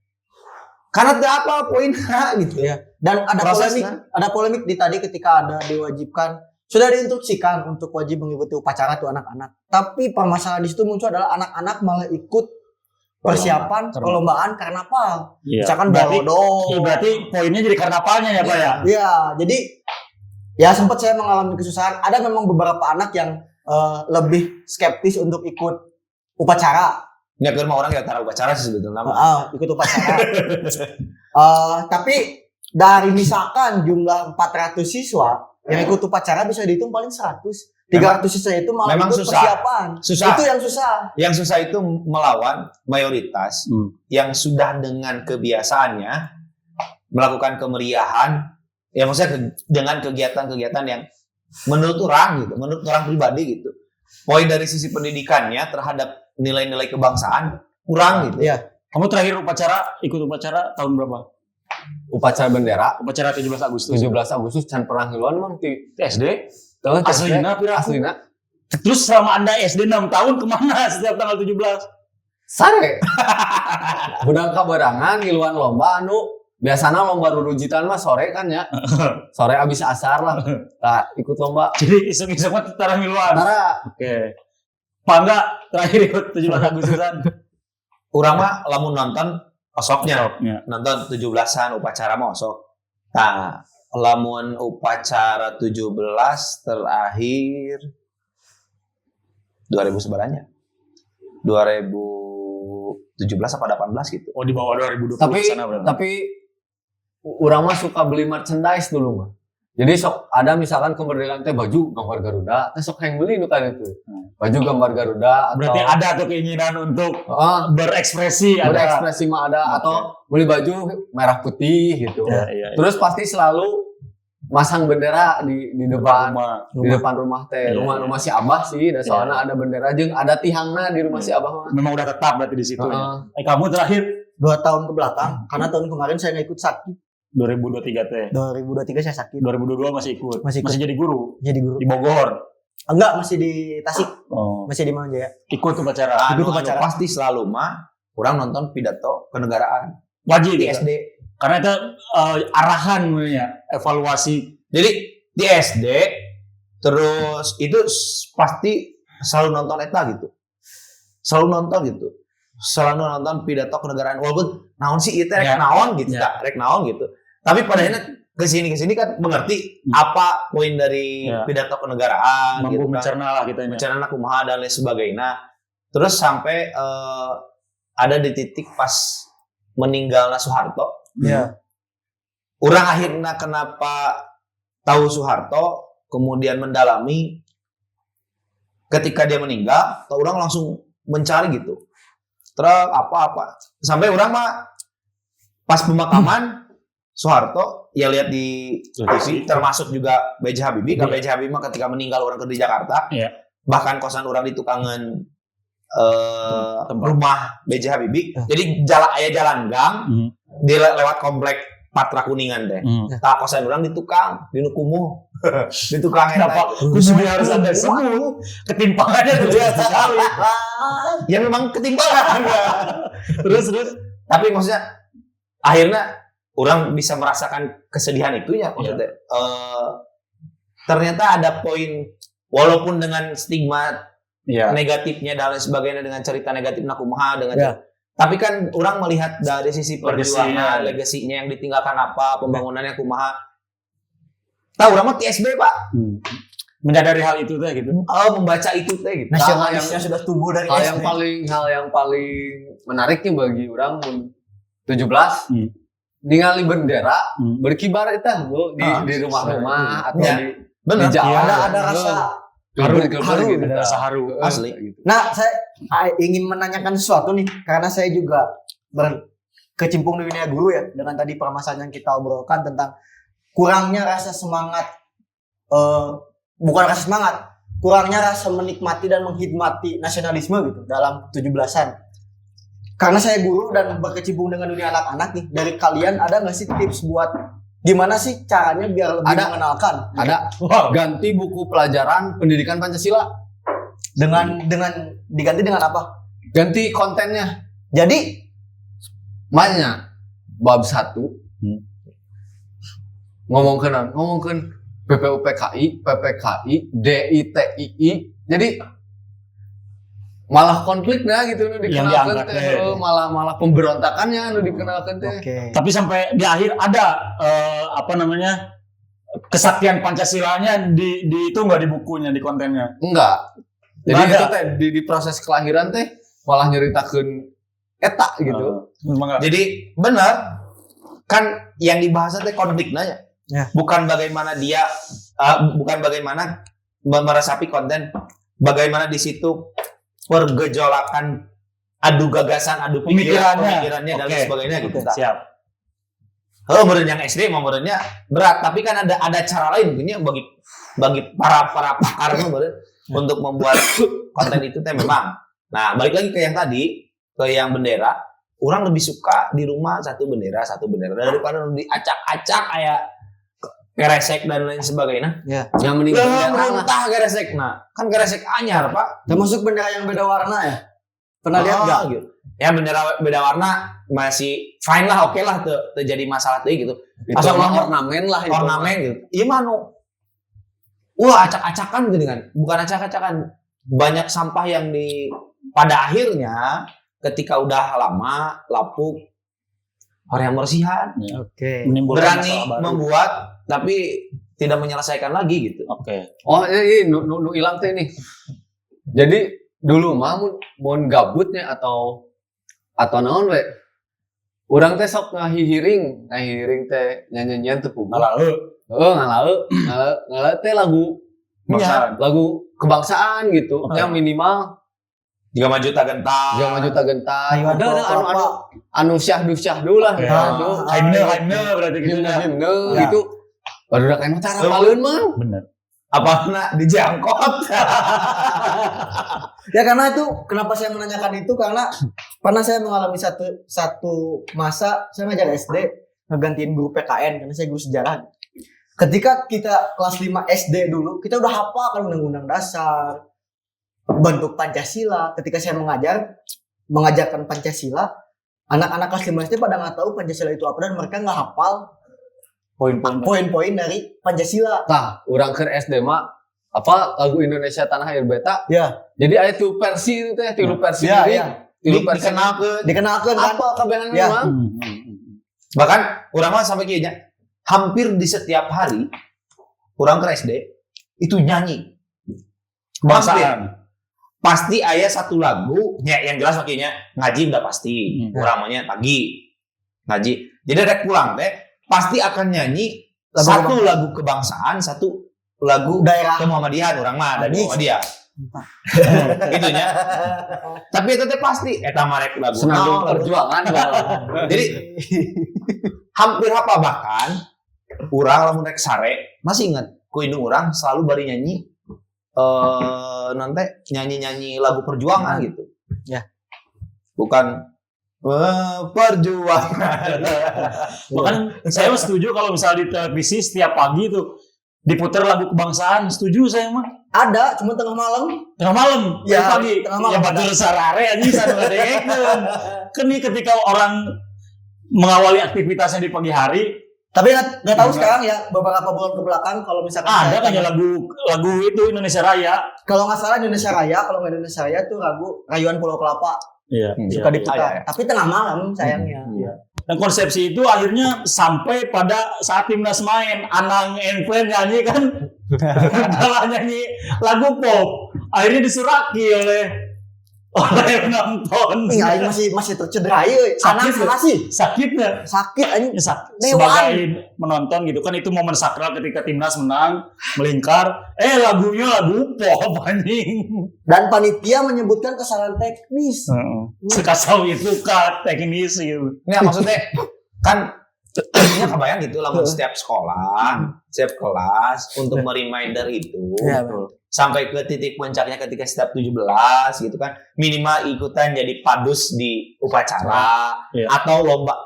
Karena tidak apa poinnya gitu. Ya. Dan ada Prosesnya. polemik di tadi ketika ada diwajibkan, sudah diinstruksikan untuk wajib mengikuti upacara tuh anak-anak. Tapi permasalahan di situ muncul adalah anak-anak malah ikut persiapan perlombaan karnaval. Iya. Misalkan balodong. Berarti poinnya jadi karnavalnya ya Pak ya? Iya, jadi ya sempat saya mengalami kesusahan. Ada memang beberapa anak yang lebih skeptis untuk ikut upacara. Ya kan orang ya taruh upacara sih sebetulnya. Ikut upacara. Tapi dari misalkan jumlah 400 siswa yang ikut upacara bisa dihitung paling 100. 300 siswa itu malah memang ikut susah. persiapan. Susah. Itu yang susah. Yang susah itu melawan mayoritas yang sudah dengan kebiasaannya melakukan kemeriahan, ya maksudnya dengan kegiatan-kegiatan yang menurut orang pribadi gitu. Poin dari sisi pendidikannya terhadap nilai-nilai kebangsaan kurang gitu. Iya. Kamu terakhir ikut upacara tahun berapa? Upacara bendera Upacara 17 Agustus. 17 Agustus can perang hiluan mang ti SD. teu Aslina pira? aslina Terus selama Anda SD 6 tahun kemana setiap tanggal 17? sare. Budang kabarangan ngiluan lomba anu biasana lomba rurujitan mah sore kan ya. Sore abis asar lah. Nah, ikut lomba. Jadi iseng-iseng mah tara miluan. Tara Oke. Pangga terakhir ikut 17 Agustusan. Urang mah lamun nonton osoknya. Ya. Nonton 17-an upacara mah osok. Nah, lamun upacara 17 terakhir 2000 sebarannya. 2017 apa 18 gitu. Oh di bawah 2020 tapi sana berarti. tapi urang mah suka beli merchandise dulu mah. Jadi sok ada misalkan kemerdekaan teh baju gambar Garuda, teh sok yang beli nu kan itu. Baju gambar Garuda atau Berarti ada tuh keinginan untuk ah, berekspresi ada. berekspresi mah ada atau beli baju merah putih gitu. Iya. Terus pasti selalu masang bendera di depan Rumah. di depan rumah teh. Iya, Rumah si Abah sih, dan soalnya ada bendera jeung ada tihangna di rumah si Abah mah. Memang udah tetap berarti di situ. Heeh. Kamu terakhir 2 tahun ke belakang karena tahun kemarin saya nggak ikut sakit. 2023 teh. 2023 saya sakit. 2022 masih ikut. Masih ikut. jadi guru Jadi guru. di Bogor. Enggak, masih di Tasik, Oh. masih di Manjaya. Ikut upacara. Anu, upacara. pasti selalu mah kurang nonton pidato kenegaraan Wajib di ya. SD. Karena itu arahan sebenarnya, evaluasi. Jadi di SD terus itu pasti selalu nonton eta gitu. Selalu nonton gitu. Selalu nonton pidato kenegaraan walaupun naon sih itu rek Ya. naon gitu, Ya. rek naon gitu. Tapi pada akhirnya kesini kan mengerti apa poin dari Ya. pidato kenegaraan Mampu gitu kan. mencerna lah kita ini. Mencerna kumaha dan lain sebagainya. Terus sampai ada di titik pas meninggalnya Soeharto. Iya. Orang akhirnya kenapa tahu Soeharto, kemudian mendalami ketika dia meninggal, orang langsung mencari gitu. Terus apa-apa. Sampai orang mah pas pemakaman Soeharto, ya lihat di TV, termasuk juga B.J. Habibie. Kan B.J. Habibie mah ketika meninggal orang ke di Jakarta, Iya. bahkan kosan orang di tukangan Tempat. rumah B.J. Habibie. Jadi jalan gang, di lewat komplek Patra Kuningan deh. Tak kosan orang di tukang, di Nukumuh. Di tukang Kenapa khususnya harus ada semu? Ketimpangannya terlihat sekali. Ya memang ketimpangan. Terus. Tapi maksudnya akhirnya orang bisa merasakan kesedihan itu ya maksudnya. Ternyata ada poin walaupun dengan stigma Iya. negatifnya dan lain sebagainya dengan cerita negatif nakumaha dengan Ya. tapi kan orang melihat dari sisi perjuangan, Legasinya. legasinya yang ditinggalkan apa, pembangunannya kumaha. Tahu orang mah TSB Pak. Menyadari hal itu teh gitu. Membaca itu teh gitu. Nasionalisnya sudah tumbuh dari Hal SD. yang paling menariknya bagi orang 17 ningali bendera berkibar itu di rumah-rumah atau Ya. di Benar. jalan. Ada rasa haru Ada rasa haru. Asli. Nah, saya ingin menanyakan sesuatu nih, karena saya juga berkecimpung di dunia guru ya, dengan tadi permasalahan yang kita obrolkan tentang kurangnya rasa semangat, bukan rasa semangat, kurangnya rasa menikmati dan menghormati nasionalisme gitu dalam 17-an. Karena saya guru dan berkecimpung dengan dunia anak-anak nih, dari kalian ada nggak sih tips buat gimana sih caranya biar lebih Ada. mengenalkan Ada ganti buku pelajaran pendidikan Pancasila, dengan diganti dengan apa? ganti kontennya. Jadi Makanya bab 1 ngomongkeun PPUPKI, PPKI, DITII. Jadi malah konfliknya gitu nu Yang dikenalkan diangkat teh, teh. malah pemberontakannya nu dikenalkan teh. Oke. Tapi sampai di akhir ada kesaktian Pancasilanya di itu nggak di bukunya, di kontennya. Enggak. Jadi Nggak ada. itu teh di proses kelahiran teh malah nyeritakeun eta gitu. Memang nggak. Jadi benar kan yang dibahas teh konfliknya ya. Ya. Bukan bagaimana dia bukan bagaimana meresapi konten, bagaimana di situ pergejolakan adu gagasan, adu Pemikirannya. pemikirannya dan Oke. lain sebagainya gitu. Siap. Oh, meureun yang SD mah meureunnya berat, tapi kan ada cara lain mungkin ya bagi para pakar mah meureun untuk membuat konten itu teh memang. Nah, balik lagi ke yang tadi, ke yang bendera, orang lebih suka di rumah satu bendera daripada diacak-acak kayak keresek dan lain sebagainya. Ya. Yang mending bendera lah. Pemerintah keresek, kan keresek anyar pak. Termasuk bendera yang beda warna ya. Pernah lihat nggak? Gitu. Ya bendera beda warna masih fine lah, oke lah, terjadi masalah tuh gitu. Itu Asal mah ornamen lah itu. ornamen gitu. Iya mano. Wah acak-acakan gitu kan. Bukan acak-acakan. Banyak sampah yang pada akhirnya ketika udah lama lapuk orang yang bersihan Oke. Menimbulkan berani masalah baru. membuat tapi tidak menyelesaikan lagi gitu. Oke. Oh ini nu hilang teh nih. Jadi dulu mah mun gabutnya atau naon we. Urang teh sok ngahihiring teh nyanyian teu puguh. Ngalaeu teh lagu Kebangsaan. lagu kebangsaan gitu. Oke. Yang minimal Jika maju tak gentar. jangan juta gentar. Ayuan Ada kelapa. anu syahdu lah. Oke. Gitu. Himne berarti gitu. Himne Ya. gitu. Baru udah kayak cara paling mah. Bener. Apa nak dijangkot? Ya karena itu kenapa saya menanyakan itu karena pernah saya mengalami satu masa saya ngajar SD ngegantiin guru PKN karena saya guru sejarah. Ketika kita kelas 5 SD dulu kita udah hafal kan undang-undang dasar, bentuk Pancasila. Ketika saya mengajarkan Pancasila, anak-anak kelas 5 SD pada nggak tahu Pancasila itu apa dan mereka nggak hafal poin-poin dari Pancasila. Tah, urang keur SD mah apa lagu Indonesia Tanah Air Beta. Ya, Jadi aya tilu versi itu teh, tilu versi ya, lirik, ya. tilu versi Dikenalkan kan? apa kabehan Ya. memang. Bahkan orang mah sampai kayaknya hampir di setiap hari orang ke SD itu nyanyi. Kebangsaan. Pasti ayah satu lagu yang jelas makanya ngaji udah pasti. Orang maunya pagi ngaji. Jadi ada pulang teh pasti akan nyanyi lagu kebangsaan, satu lagu Daerah. Muhammadiyan orang mah dari Anjing. Muhammadiyah. Gitunya. Tapi itu teh pasti eta marek lagu. Senandung naon, lagu. perjuangan. Jadi hampir apa bahkan urang lamun rek sare masih ingat ku indung urang selalu bari nyanyi nanti nyanyi lagu perjuangan gitu. Ya. Bukan perjuangan. Bahkan saya setuju kalau misalnya di televisi setiap pagi tuh diputar lagu kebangsaan, setuju saya mah. Ada, cuma tengah malam. Tengah malam, Ya, pagi. tengah malam Ya batur sarare aja sadar ngadengekeun. Kan nih ketika orang mengawali aktivitasnya di pagi hari, Tapi nggak tahu sekarang ya beberapa bulan ke belakang kalau misalkan ada saya- kayaknya lagu itu Indonesia Raya. kalau nggak salah Indonesia Raya, kalau nggak Indonesia Raya tuh lagu Rayuan Pulau Kelapa Iya. suka diputar. Iya. Tapi tengah malam sayangnya. Dan konsepsi itu akhirnya sampai pada saat timnas main, Anang Enfer nyanyi kan, malah nyanyi lagu pop. Akhirnya disuraki oleh penonton. Ih, aing masih tercederai euy. Anak Sakit, salah sih. Sakit nggak? Sakit anjing. Dewan. Sebagai penonton gitu kan itu momen sakral ketika timnas menang melingkar, lagunya lagu pop anjing. Dan panitia menyebutkan kesalahan teknis. Sekasau itu kak teknis gitu. Nggak maksudnya kan ini kebayang gitu lah setiap sekolah, setiap kelas untuk mereminder itu. Iya, betul. Sampai ke titik puncaknya ketika setiap 17 gitu kan minimal ikutan jadi padus di upacara Iya. atau lomba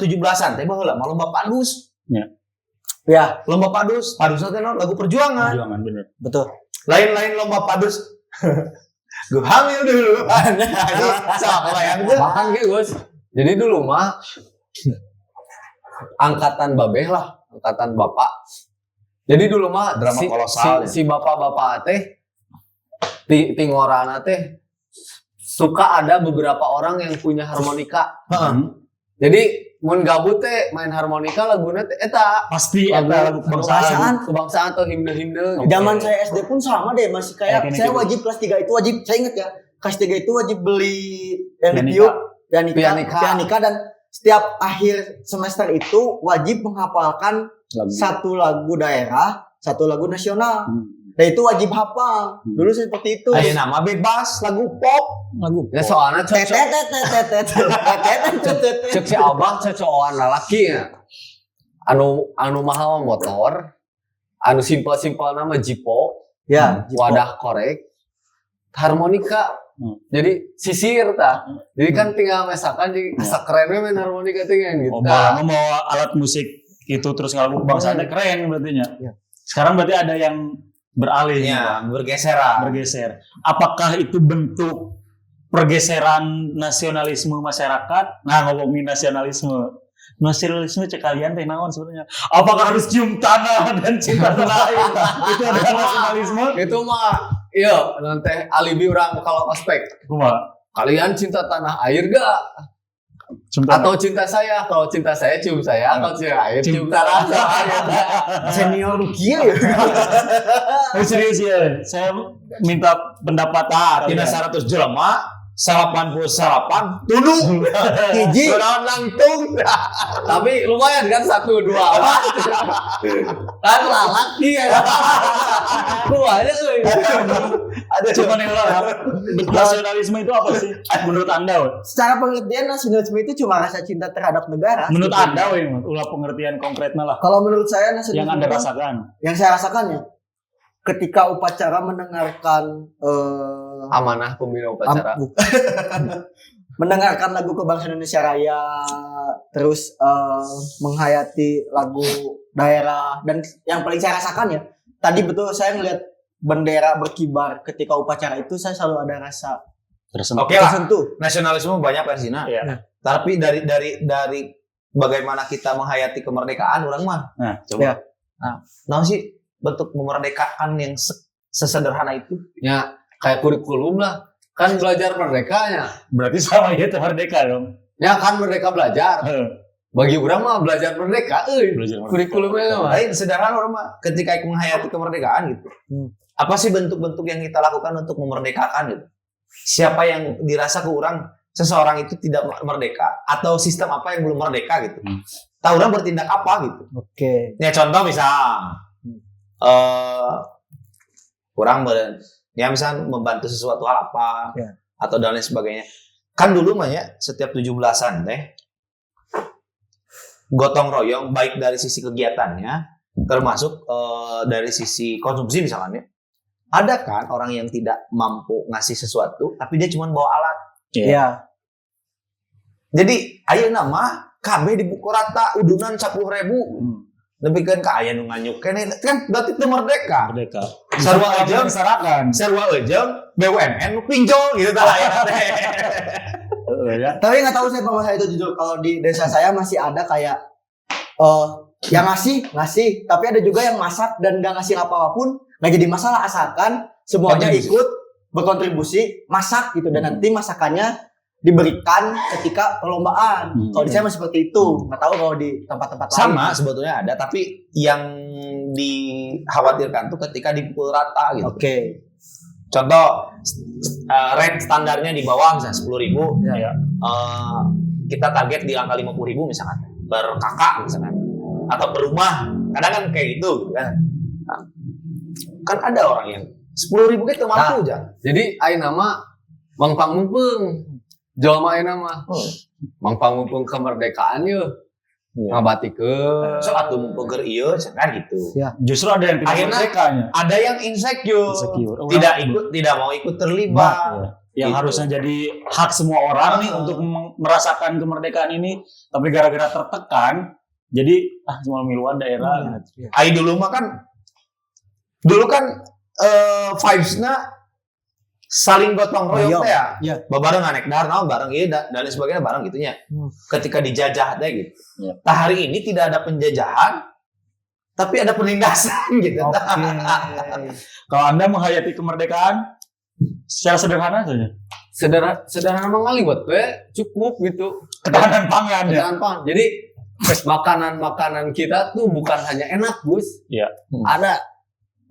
17-an teh baheula mah lomba padus Ya, lomba padus teh naon? Lagu perjuangan Perjuangan bener. betul. lain lomba padus gue hamil dulu sama bayang tuh Makan ge, Gus. Jadi dulu mah angkatan babeh lah, angkatan bapak. Jadi dulu mah Drama kolosal, si bapak-bapak teh di ngorana teh suka ada beberapa orang yang punya harmonika. Jadi mun gabut teh main harmonika laguna teh eta Pasti lagu ada lagu kebangsaan atau himne-himne. Zaman saya SD pun sama deh, masih kayak Kayak saya gini. wajib kelas 3 itu wajib, saya ingat ya. Kelas 3 itu wajib beli yang Pianika. ditiup, Pianika. pianika dan setiap akhir semester itu wajib menghafalkan satu lagu daerah, satu lagu nasional. Dan itu wajib hafal. Dulu seperti itu. Aya nama bebas lagu pop lagu Ya soalnya cocok cek si abah cocokan lalaki ya. Anu mahal motor, anu simpel nama jipo, Ya, wadah korek, harmonika Jadi sisir tah. Jadi kan tinggal mesakan jadi asa kerennya main harmonika tinggal gitu. Oh, mau alat musik itu terus ngalamu kebangsaannya keren berarti nya. Sekarang berarti ada yang beralih, Ya, bergeser. Apakah itu bentuk pergeseran nasionalisme masyarakat? Nah, ngomongin nasionalisme cek kalian teh naon sebenarnya? Apakah harus cium tanah dan cinta tanah air? Itu adalah nasionalisme? Itu mah iya nanti alibi orang kalau ospek. Kumaha? Kalian cinta tanah air gak? Atau cinta saya? Kalau cinta saya cium saya, kalau cinta air cium tanah saya. Senior lu kieu ya. Serius ya, saya minta pendapat Tina 100 jelema 88 tunduk Hiji. Kunaon langtung. Tapi lumayan kan 1, 2 kan lalaki ya. Kuanya euy. Ada cuma yang lah. Nasionalisme itu apa sih? Menurut Anda, we? Secara pengertian nasionalisme itu cuma rasa cinta terhadap negara. Menurut Anda, we, ulah pengertian konkretnya lah. Kalau menurut saya Yang Anda nasionalisme rasakan. yang saya rasakan ya ketika upacara mendengarkan Amanah pembina upacara. mendengarkan lagu kebangsaan Indonesia Raya, terus menghayati lagu daerah, dan yang paling saya rasakan ya tadi betul saya ngelihat bendera berkibar ketika upacara itu, saya selalu ada rasa Oke lah, tersentuh. nasionalisme banyak versinya. Iya. Tapi dari bagaimana kita menghayati kemerdekaan orang mah. Nah, Ya. coba. Nah sih bentuk memerdekakan yang sesederhana itu. Ya kayak kurikulum lah. Kan belajar merdekanya. Berarti sama ya itu merdeka dong. Ya kan merdeka belajar. Bagi orang mah belajar merdeka Belajar merdeka. kurikulumnya mah. Lain sederhana orang mah ketika menghayati kemerdekaan gitu. Apa sih bentuk-bentuk yang kita lakukan untuk memerdekakan gitu? Siapa yang dirasa ke orang seseorang itu tidak merdeka atau sistem apa yang belum merdeka gitu? Tahu orang bertindak apa gitu? Oke. Ya contoh misal misal membantu sesuatu hal apa atau dan lain sebagainya. Kan dulu mah ya setiap 17-an teh gotong royong baik dari sisi kegiatannya termasuk dari sisi konsumsi misalnya. Ada kan orang yang tidak mampu ngasih sesuatu tapi dia cuma bawa alat. Iya. Jadi ayeuna mah KB dibuku rata udunan 10.000. Lebih kan ke aya nu nganyukeun kan berarti itu merdeka. Merdeka. Sarua aja masyarakat. Sarua aja BUMN nu pinjol gitu tah aya teh. Ya. Tapi nggak tahu saya pengusaha itu jujur, kalau di desa saya masih ada kayak yang ngasih, tapi ada juga yang masak dan nggak ngasih apa-apapun, nggak jadi masalah asalkan semuanya ikut berkontribusi masak gitu, dan nanti masakannya diberikan ketika perlombaan. Kalau di saya masih seperti itu. Nggak tahu kalau di tempat-tempat lain. Sama sebetulnya ada, tapi yang dikhawatirkan tuh ketika dipukul rata gitu. Oke. Contoh rate standarnya di bawah misalnya 10.000, Ya. kita target di angka 50.000 misalkan per kakak misalkan atau per rumah, kadang kan kayak gitu kan. Nah, kan ada orang yang 10.000 gitu mampu aja. Jadi ayeuna mah Mang Pangmumpung jalma ayeuna mah. Mang Pangmumpung kemerdekaan yeuh. Ngabatikeun. So atuh mungkin ieu kan gitu. Justru ada yang tidak Akhirnya merdekanya. ada yang insecure. Insecure. Tidak mau ikut terlibat. Yang Gitu. harusnya jadi hak semua orang nih untuk merasakan kemerdekaan ini, tapi gara-gara tertekan, jadi cuma miluan daerah. Ai dulu dulu kan vibes-na saling gotong royong teh ya. Iya. Babareng anek darna bareng ieu dan lain sebagainya bareng gitunya. Ketika dijajah teh gitu. Iya. Nah, hari ini tidak ada penjajahan tapi ada penindasan gitu. Kalau Anda menghayati kemerdekaan secara sederhana saja, Sederhana mengaliwat cukup gitu. ketahanan pangan ya. Ketahanan pangan. Jadi makanan-makanan kita tuh bukan hanya enak, Gus. Iya. Ada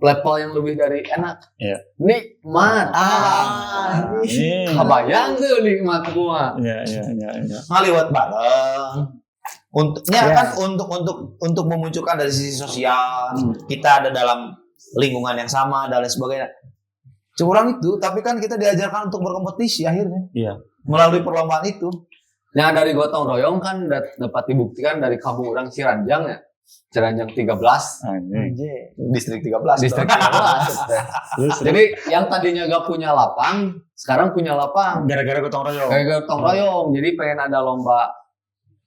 level yang lebih dari enak. Iya. Nikmat. Ini. Kebayang tuh nikmat gua. Iya. Ngaliwat bareng. Kan untuk memunculkan dari sisi sosial, kita ada dalam lingkungan yang sama dan lain sebagainya. Curang itu, tapi kan kita diajarkan untuk berkompetisi akhirnya. Iya. Melalui perlombaan itu. Yang dari gotong royong kan dapat dibuktikan dari kampung orang Ciranjang ya. Ciranjang 13, Distrik 13. distrik 13. Jadi yang tadinya gak punya lapang, sekarang punya lapang. Gara-gara gotong royong. Kayak gotong royong. Jadi pengen ada lomba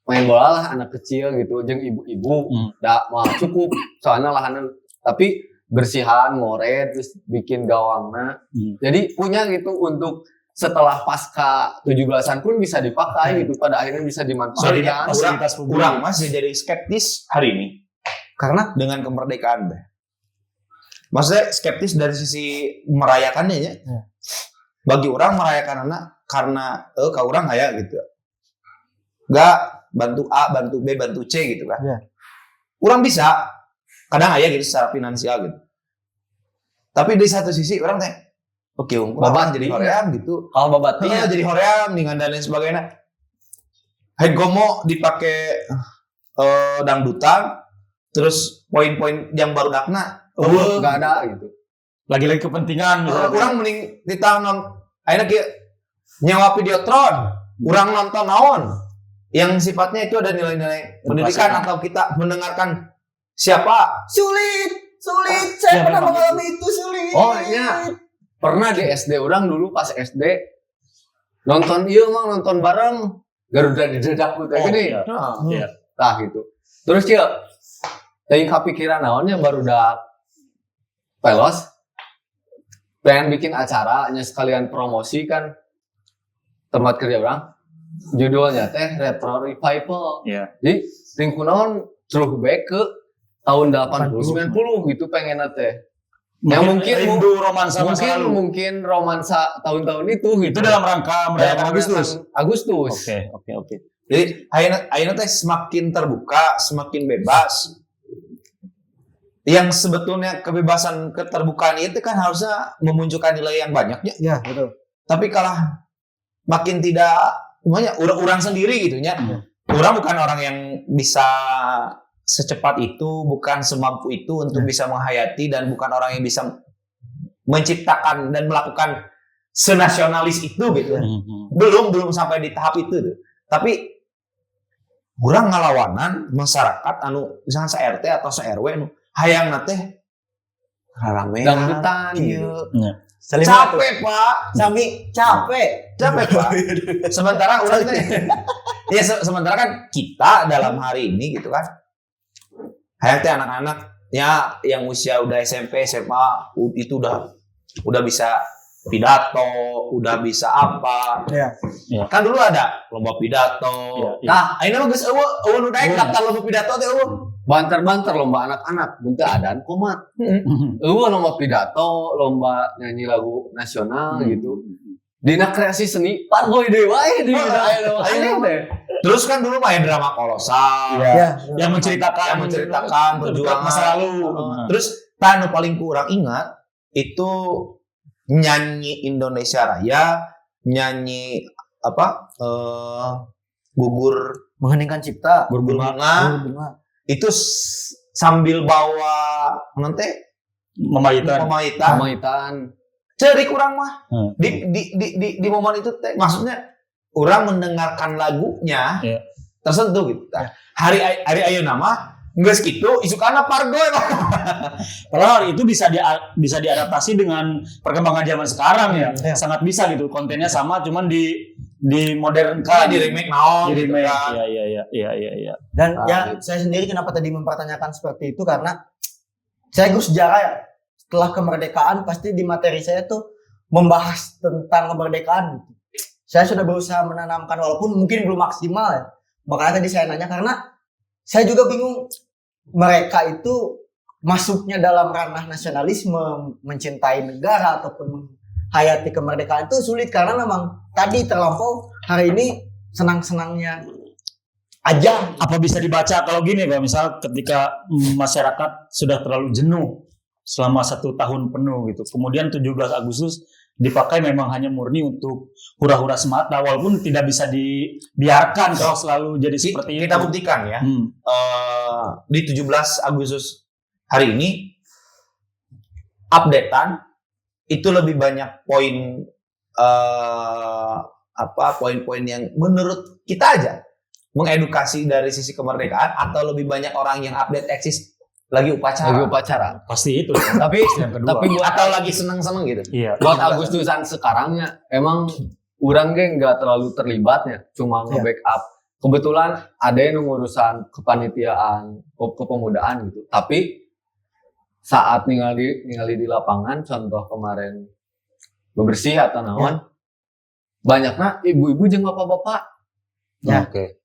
main bola lah anak kecil gitu, jeung ibu-ibu. Dah mau cukup soalnya lahanan. Tapi bersihan, ngoret, terus bikin gawangnya. Jadi punya gitu untuk setelah pasca 17-an pun bisa dipakai gitu, pada akhirnya bisa dimanfaatkan. Fasilitas publik. Kurang masih jadi skeptis hari ini Karena dengan kemerdekaan. Maksudnya skeptis dari sisi merayakannya ya. Bagi orang merayakan anak karena ke orang kayak gitu. Gak bantu A, bantu B, bantu C gitu kan. Iya. Orang bisa kadang aya gitu secara finansial gitu. Tapi di satu sisi orang teh oke, babat jadi hoream gitu. Kalau babatnya Jadi hoream dengan dan lain sebagainya. Hegomo dipakai dangdutan, terus poin-poin yang baru dakna, nggak ada gitu. Lagi-lagi kepentingan misalnya. orang mending ditang akhirnya kayak nyewa videotron, orang nonton naon yang sifatnya itu ada nilai-nilai pendidikan atau kita mendengarkan siapa sulit. Saya Ya, pernah memang mengalami itu sulit. Oh iya, pernah di SD orang dulu pas SD nonton nonton bareng Garuda di Dedak gitu gini. Iya. Nah gitu. Terus ya, yang kepikiran naonnya baru udah pelos, pengen bikin acara, hanya sekalian promosi kan tempat kerja orang. Judulnya teh Retro Revival. Iya. Jadi tingkunaon throwback ke tahun 80-90 gitu pengen teh. Yang mungkin rindu romansa masa lalu. mungkin romansa tahun-tahun itu gitu. Itu dalam rangka merayakan Agustus. Agustus. Oke. jadi ayeuna teh semakin terbuka, semakin bebas. Yang sebetulnya kebebasan keterbukaan itu kan harusnya memunculkan nilai yang banyaknya. Ya, betul. Tapi kalah makin tidak, semuanya orang sendiri gitu ya. Orang bukan orang yang bisa secepat itu, bukan semampu itu untuk bisa menghayati, dan bukan orang yang bisa menciptakan dan melakukan senasionalis itu gitu. Belum sampai di tahap itu tuh. Tapi kurang ngalawanan masyarakat anu misalnya se-RT atau se-RW anu hayang teh ramean Dangdutan kieu. Capek, Pak. Sami capek. Pak. Sementara orang teh ya sementara kan kita dalam hari ini gitu kan. Hayang teh anak-anak ya yang usia udah SMP, SMA itu udah bisa pidato, udah bisa apa. Iya. Kan dulu ada lomba pidato. Iya. Nah, ayeuna mah geus eueuh nu daek daftar lomba pidato teh eueuh. Banter-banter lomba anak-anak, bentar adaan komat. Lomba pidato, lomba nyanyi lagu nasional gitu. Dina kreasi seni, pargoy deui wae di ayeuna teh. Terus kan dulu main drama kolosal. Ya. Yang menceritakan perjuangan masa lalu. Terus anu paling kurang ingat itu nyanyi Indonesia Raya, nyanyi apa? Gugur Mengheningkan cipta. bunga. Itu sambil bawa nanti Memaitan. Pamaitan. Cerik kurang mah. Di momen itu teh maksudnya orang mendengarkan lagunya Iya. tersentuh gitu. Nah, hari ayeuna mah geus kitu isukana pargoy. Padahal itu bisa diadaptasi dengan perkembangan zaman sekarang ya. Iya. Sangat bisa gitu. Kontennya sama, cuman dimodernkan, Di remake naon di gitu remake. kan. Iya. Dan saya sendiri kenapa tadi mempertanyakan seperti itu karena saya guru sejarah ya. Setelah kemerdekaan pasti di materi saya tuh membahas tentang kemerdekaan. Saya sudah berusaha menanamkan walaupun mungkin belum maksimal ya. Makanya tadi saya nanya karena saya juga bingung mereka itu masuknya dalam ranah nasionalisme, mencintai negara ataupun menghayati kemerdekaan itu sulit karena memang tadi terlampau hari ini senang-senangnya aja. Apa bisa dibaca kalau gini Pak, misal ketika masyarakat sudah terlalu jenuh selama 1 tahun penuh gitu, kemudian 17 Agustus dipakai memang hanya murni untuk hura-hura semata, walaupun tidak bisa dibiarkan kalau selalu jadi seperti itu. Kita buktikan ya. Di 17 Agustus hari ini updatean itu lebih banyak poin poin-poin yang menurut kita aja mengedukasi dari sisi kemerdekaan atau lebih banyak orang yang update eksis lagi upacara? Pasti itu. Tapi yang kedua. tapi buat Atau lagi seneng-seneng gitu? Iya. buat Agustusan sekarangnya emang urang ge nggak terlalu terlibatnya, cuma nge-backup. Kebetulan ada yang ngurusan kepanitiaan, kepemudaan gitu. Tapi saat ningali di lapangan, contoh kemarin bebersih atau naon, banyaknya ibu-ibu jeung bapak-bapak. Ya. Oke.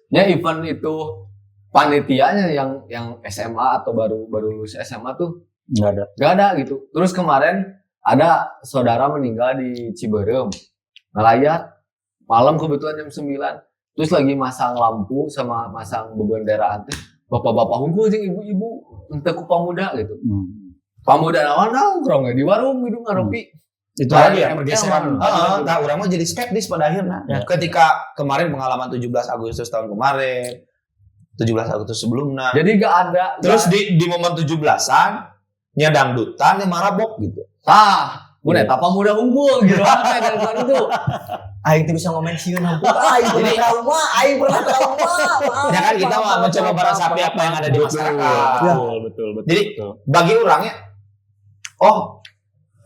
Ya event itu panitianya yang SMA atau baru lulus SMA tuh Nggak ada. gak ada gitu. Terus kemarin ada saudara meninggal di Ciberem, ngelayat malam kebetulan jam 9. Terus lagi masang lampu sama masang bebenderaan teh. Bapak-bapak hungkul jeung ibu-ibu ente ku pamuda gitu. Pamuda naon nongkrong di warung gitu ngaropi. Itu lagi ya pergeseran. Nah, orang mah jadi skeptis pada akhirnya. Ketika kemarin pengalaman 17 Agustus tahun kemarin, 17 Agustus sebelumnya. Jadi gak ada. Terus di momen 17-an nya dangdutan yang marabok gitu. Mun eta pamuda hungkul gitu. Kan itu. Aing tuh bisa ngomen sieun hampir aing pernah trauma, aing pernah trauma. Ya kan kita mah mencoba meresapi apa yang ada di masyarakat. Betul. Jadi bagi orangnya, oh,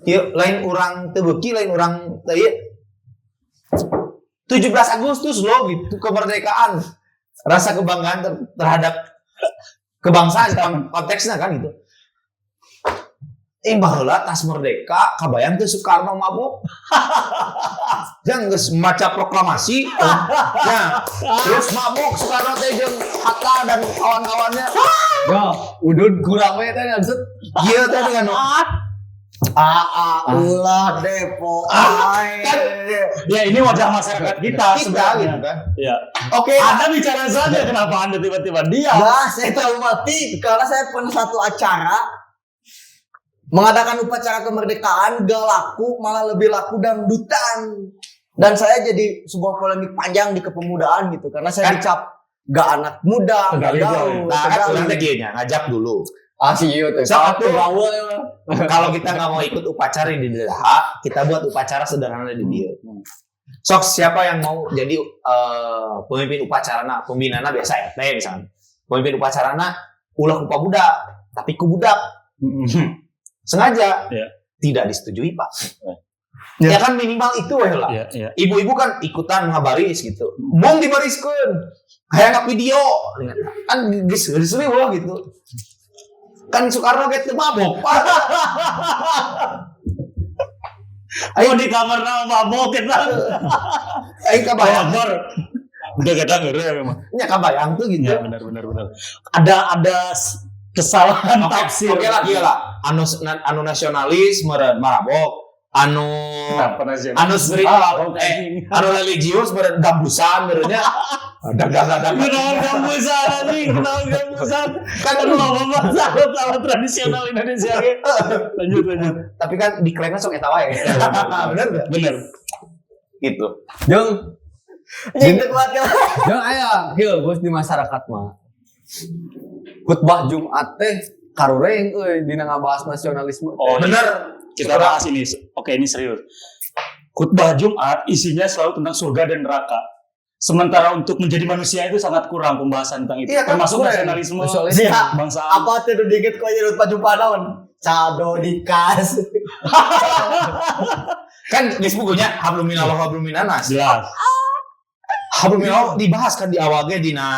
ieu lain orang teu beuki, lain orang teu ieu. 17 Agustus loh gitu kemerdekaan. Rasa kebanggaan terhadap kebangsaan konteksnya kan gitu. Baheula tas merdeka kabayang teh Soekarno mabok. Jeung geus maca proklamasi. Ya, terus mabok Soekarno teh jeung Hatta dan kawan-kawannya. Ya, udun kurang we teh maksud. Ieu teh dengan ulah depo. Ya ini wajah masyarakat kita gitu sebenarnya. kan. Ya. Oke, Anda bicara saja kenapa Anda tiba-tiba diam? Nah, saya traumati karena saya pernah satu acara mengadakan upacara kemerdekaan gak laku, malah lebih laku dangdutan. Dan saya jadi sebuah polemik panjang di kepemudaan gitu karena saya dicap gak anak muda, gak gaul. Nah, kan urang teh kieu nya ngajak dulu. Si ieu teh. Satu gaul. Kalau kita nggak mau ikut upacara di Deha, kita buat upacara sederhana di dia. Sok siapa yang mau jadi pemimpin upacarana, pembinana biasa RT misalnya. Pemimpin upacarana ulah ku pabudak, tapi ku budak. Sengaja tidak disetujui Pak. Ya kan minimal itu lah. Ibu-ibu kan ikutan ngabaris gitu. Mong dibariskeun. Kayak nggak video. Kan geus wah gitu. Kan Soekarno ge teu mabok. Ayo di kamar nama mabok kita. Aing kabayang. Udah kita ngeri memang. Nya kabayang tuh gitu. Ya benar. Ada kesalahan tafsir. Oke lah, iya lah. Anu nasionalis meureun marabok. Anu spiritual, anu religius meureun gambusan meureunnya. Dagang. Kenaon gambusan anjing, kenaon gambusan. Kan anu apa salah tradisional Indonesia ge. Lanjut. Tapi kan diklaimnya sok eta wae. Bener enggak? Bener. Gitu. Jeung aya kieu bos di masyarakat mah. Khutbah Jumat teh karureng euy dina ngabahas nasionalisme. Oh, bener. Kita bahas ini. Oke, ini serius. Khutbah Jumat isinya selalu tentang surga dan neraka. Sementara untuk menjadi manusia itu sangat kurang pembahasan tentang itu. Iya, kan, termasuk kurang. nasionalisme bangsa. Apa tuh dikit kok jadi lupa jumpa naon? Cado dikas. Kan geus bukunya hablum minallah hablum minanas. Jelas. Hablum minallah dibahas kan di awalnya dina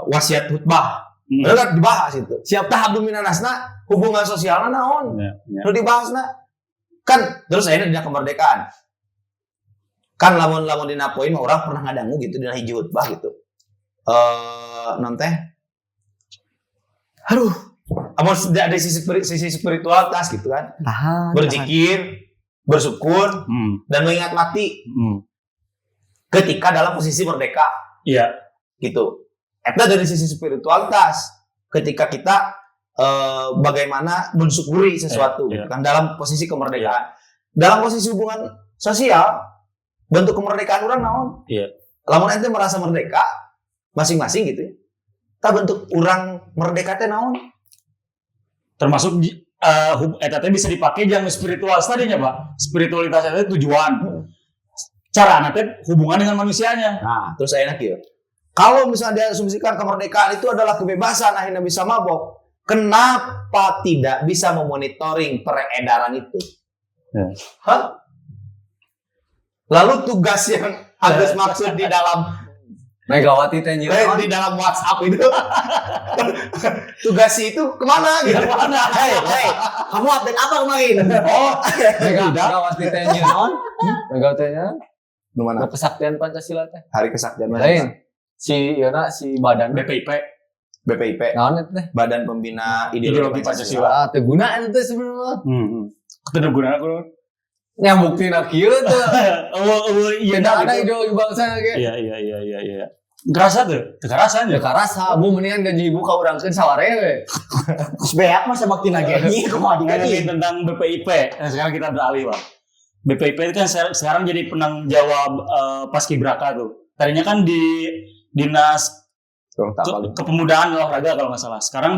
wasiat khutbah. Bener kan dibahas itu. Siap tah hablum minanasna hubungan sosialna naon? Nu dibahasna. Kan terus akhirnya dina kemerdekaan. Kan lamun dina poin orang pernah ngadangu gitu dina hiji khutbah gitu. Non teh. Aduh, amun ada sisi spiritualitas gitu kan. Berzikir, bersyukur dan mengingat mati. Ketika dalam posisi merdeka. Iya. Gitu. Eta dari sisi spiritualitas. Ketika kita bagaimana mensyukuri sesuatu gitu kan dalam posisi kemerdekaan. Dalam posisi hubungan sosial, bentuk kemerdekaan orang naon? Iya. Lamun ente merasa merdeka masing-masing gitu ya. Ta bentuk orang merdeka teh naon? Termasuk eta teh bisa dipakai jangan spiritual tadinya, Pak. Spiritualitas itu tujuan. cara nanti hubungan dengan manusianya. Nah, terus enak ya. Kalau misalnya diasumsikan kemerdekaan itu adalah kebebasan, akhirnya bisa mabok. Kenapa tidak bisa memonitoring peredaran itu? Ya. Hah? Lalu tugas yang Agus maksud di dalam Megawati tanya di dalam WhatsApp itu tugas itu kemana gitu? Hei, kamu update apa kemarin? Oh, Megawati tanya Megawati tanya gimana? kesaktian Pancasila teh Hari Kesaktian lain si badan BPIP. BPIP, naon teh Badan Pembina Ideologi Pancasila. teu gunaan teh sebenarnya Ketua gunanya aku. nyambuktin kieu teh Iya, tidak ada ideologi bangsa ge Iya. Ngerasa tuh, ya kekerasannya. karasa bu mendingan gaji ibu ka urangkeun saware we Sebeak mah bakti lagi ini kemana Ngomongin tentang BPIP, nah, sekarang kita beralih Pak. BPIP itu kan sekarang jadi penanggung jawab Paskibraka tuh. Tadinya kan di Dinas Kepemudaan Olahraga kalau nggak salah. Sekarang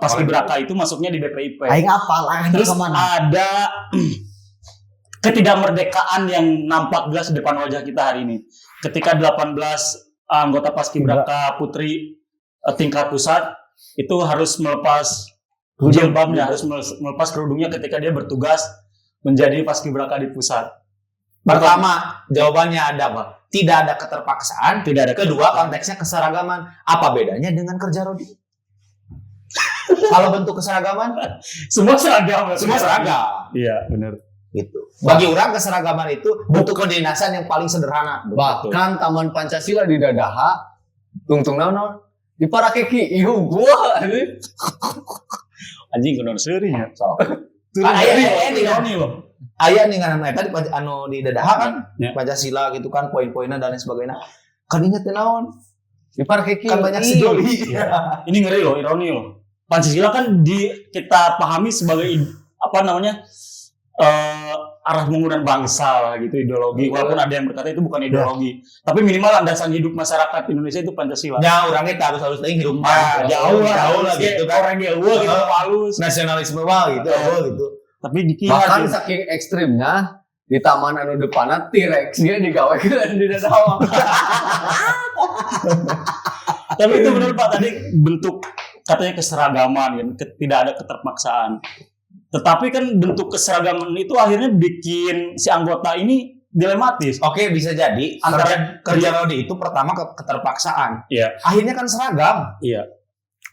Paskibraka itu masuknya di BPIP. Aing apal arahnya Terus kemana? ada ketidakmerdekaan yang nampak jelas di depan wajah kita hari ini. Ketika 18 anggota Paskibraka Putri tingkat pusat itu harus melepas jilbabnya, harus melepas kerudungnya ketika dia bertugas menjadi Paskibraka di pusat. Pertama, jawabannya ada apa? Tidak ada keterpaksaan. Tidak ada. Kedua, konteksnya keseragaman. Apa bedanya dengan kerja Rodi? Kalau bentuk keseragaman, Semua seragam. semua seragam. Iya, benar. Gitu. Bagi orang keseragaman itu bentuk kedinasan yang paling sederhana. bahkan Taman Pancasila di Dadaha tungtung naon di Parakeki ieu gua Anjing kudu seurinya. So. Aya nih ngaran eta di anu di Dadaha kan, Ya. Pancasila gitu kan, poin-poinnya dan lain sebagainya. Kan inget teh naon? di Parakeki Kan banyak sejoli. Ini ngeri loh, ironi loh. Pancasila kan kita pahami sebagai arah pembangunan bangsa lah gitu, ideologi. Walaupun ada yang berkata itu bukan ideologi, tapi minimal landasan hidup masyarakat Indonesia itu Pancasila. Ya, orangnya harus teuing hidup Jauh lah gitu kan. Orang Jawa gitu halus. Nasionalisme mah gitu, gitu. Tapi dikira bahkan saking ekstrimnya di taman anu depanna T-Rex dia digawekeun di Dadaha Tapi itu benar Pak, tadi bentuk katanya keseragaman kan, tidak ada keterpaksaan. Tetapi kan bentuk keseragaman itu akhirnya bikin si anggota ini dilematis. Oke, bisa jadi Antara kerja Rodi itu pertama keterpaksaan. Iya. Akhirnya kan seragam. Iya.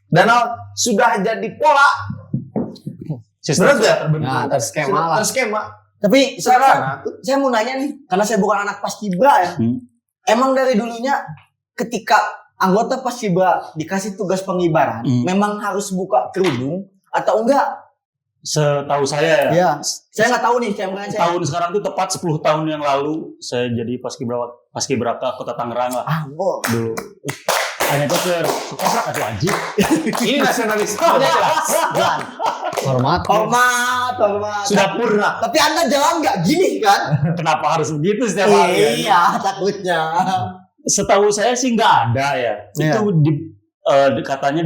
Dan sudah jadi pola. Benar nggak? nah terskema lah Terskema. Tapi Sana. saya mau nanya nih, karena saya bukan anak Paskibra ya. Emang dari dulunya ketika anggota Paskibra dikasih tugas pengibaran, memang harus buka kerudung atau enggak? Setahu saya Ya, saya nggak tahu nih, saya tahun sekarang itu tepat 10 tahun yang lalu saya jadi Paskibraka Kota Tangerang lah oh. dulu. Hanya itu kok atau anjing. Ini nasionalisme. hormat Hormat. Sudah purna. Tapi Anda jalan nggak gini kan? Kenapa harus begitu setiap hari? Iya, takutnya. Setahu saya sih nggak ada ya. Iya. Itu katanya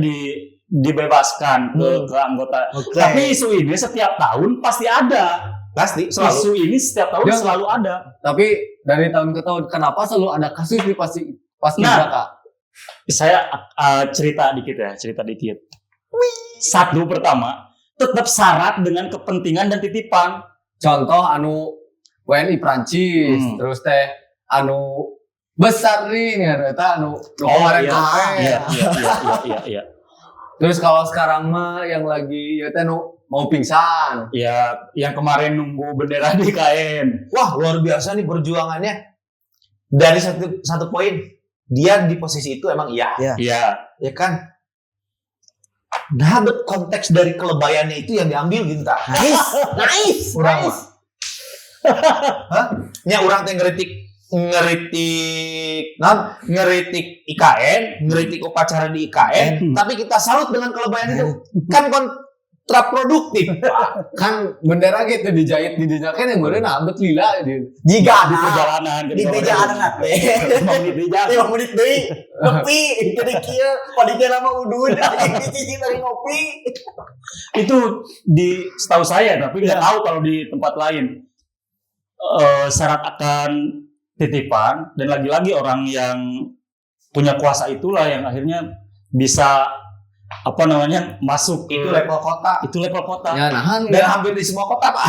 dibebaskan ke anggota. Oke. Tapi isu ini setiap tahun pasti ada. Pasti Isu ini setiap tahun Ya. selalu ada. tapi dari tahun ke tahun kenapa selalu ada kasus di Paskibraka Saya cerita dikit. Satu pertama, tetap syarat dengan kepentingan dan titipan. contoh anu WNI Prancis terus teh anu besar nih eta anu kemarin Iya. terus kalau sekarang mah yang lagi ya teh anu mau pingsan Ya, yang kemarin nunggu bendera di KN. Wah, luar biasa nih perjuangannya. Dari satu poin, dia di posisi itu emang iya. Iya. Ya kan? Nah, konteks dari kelebayannya itu yang diambil gitu tak? Nice. Urang mah. Hah? Nya urang teh ngeritik IKN, ngeritik upacara di IKN, tapi kita salut dengan kelebayan itu. Kan kontraproduktif. kan bendera gitu dijahit di dinya kan yang gue nambet lila di Jika Di perjalanan. di meja anak teh. 5 menit di jalan. 5 menit deui. Ngopi, jadi kieu panitia nama udud, cicing dari ngopi. Itu setahu saya, tapi nggak tahu kalau di tempat lain. Syarat akan titipan, dan lagi-lagi orang yang punya kuasa itulah yang akhirnya bisa masuk Itu level kota. itu level kota. Ya nahan Dan hampir di semua kota, Pak.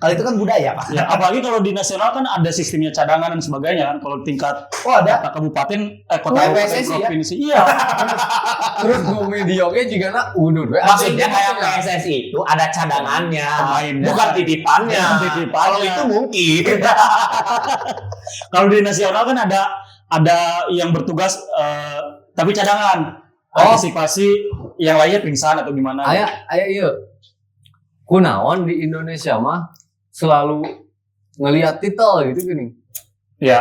Kalau itu kan budaya, Pak. Ya, apalagi kalau di nasional kan ada sistemnya cadangan dan sebagainya kan. Kalau tingkat Ada. kota kabupaten, kota Kayak kabupaten PSSI ya? provinsi, iya. terus ngomongin di oke juga na udut we. Maksudnya kayak PSSI itu ada cadangannya, Pemainnya. bukan titipannya. Bukan titipannya. Kalau itu mungkin. Kalau di nasional kan ada yang bertugas tapi cadangan. Antisipasi yang lainnya pingsan atau gimana. Aya ieu. Kunaon di Indonesia mah selalu ngelihat titel gitu gini. Ya.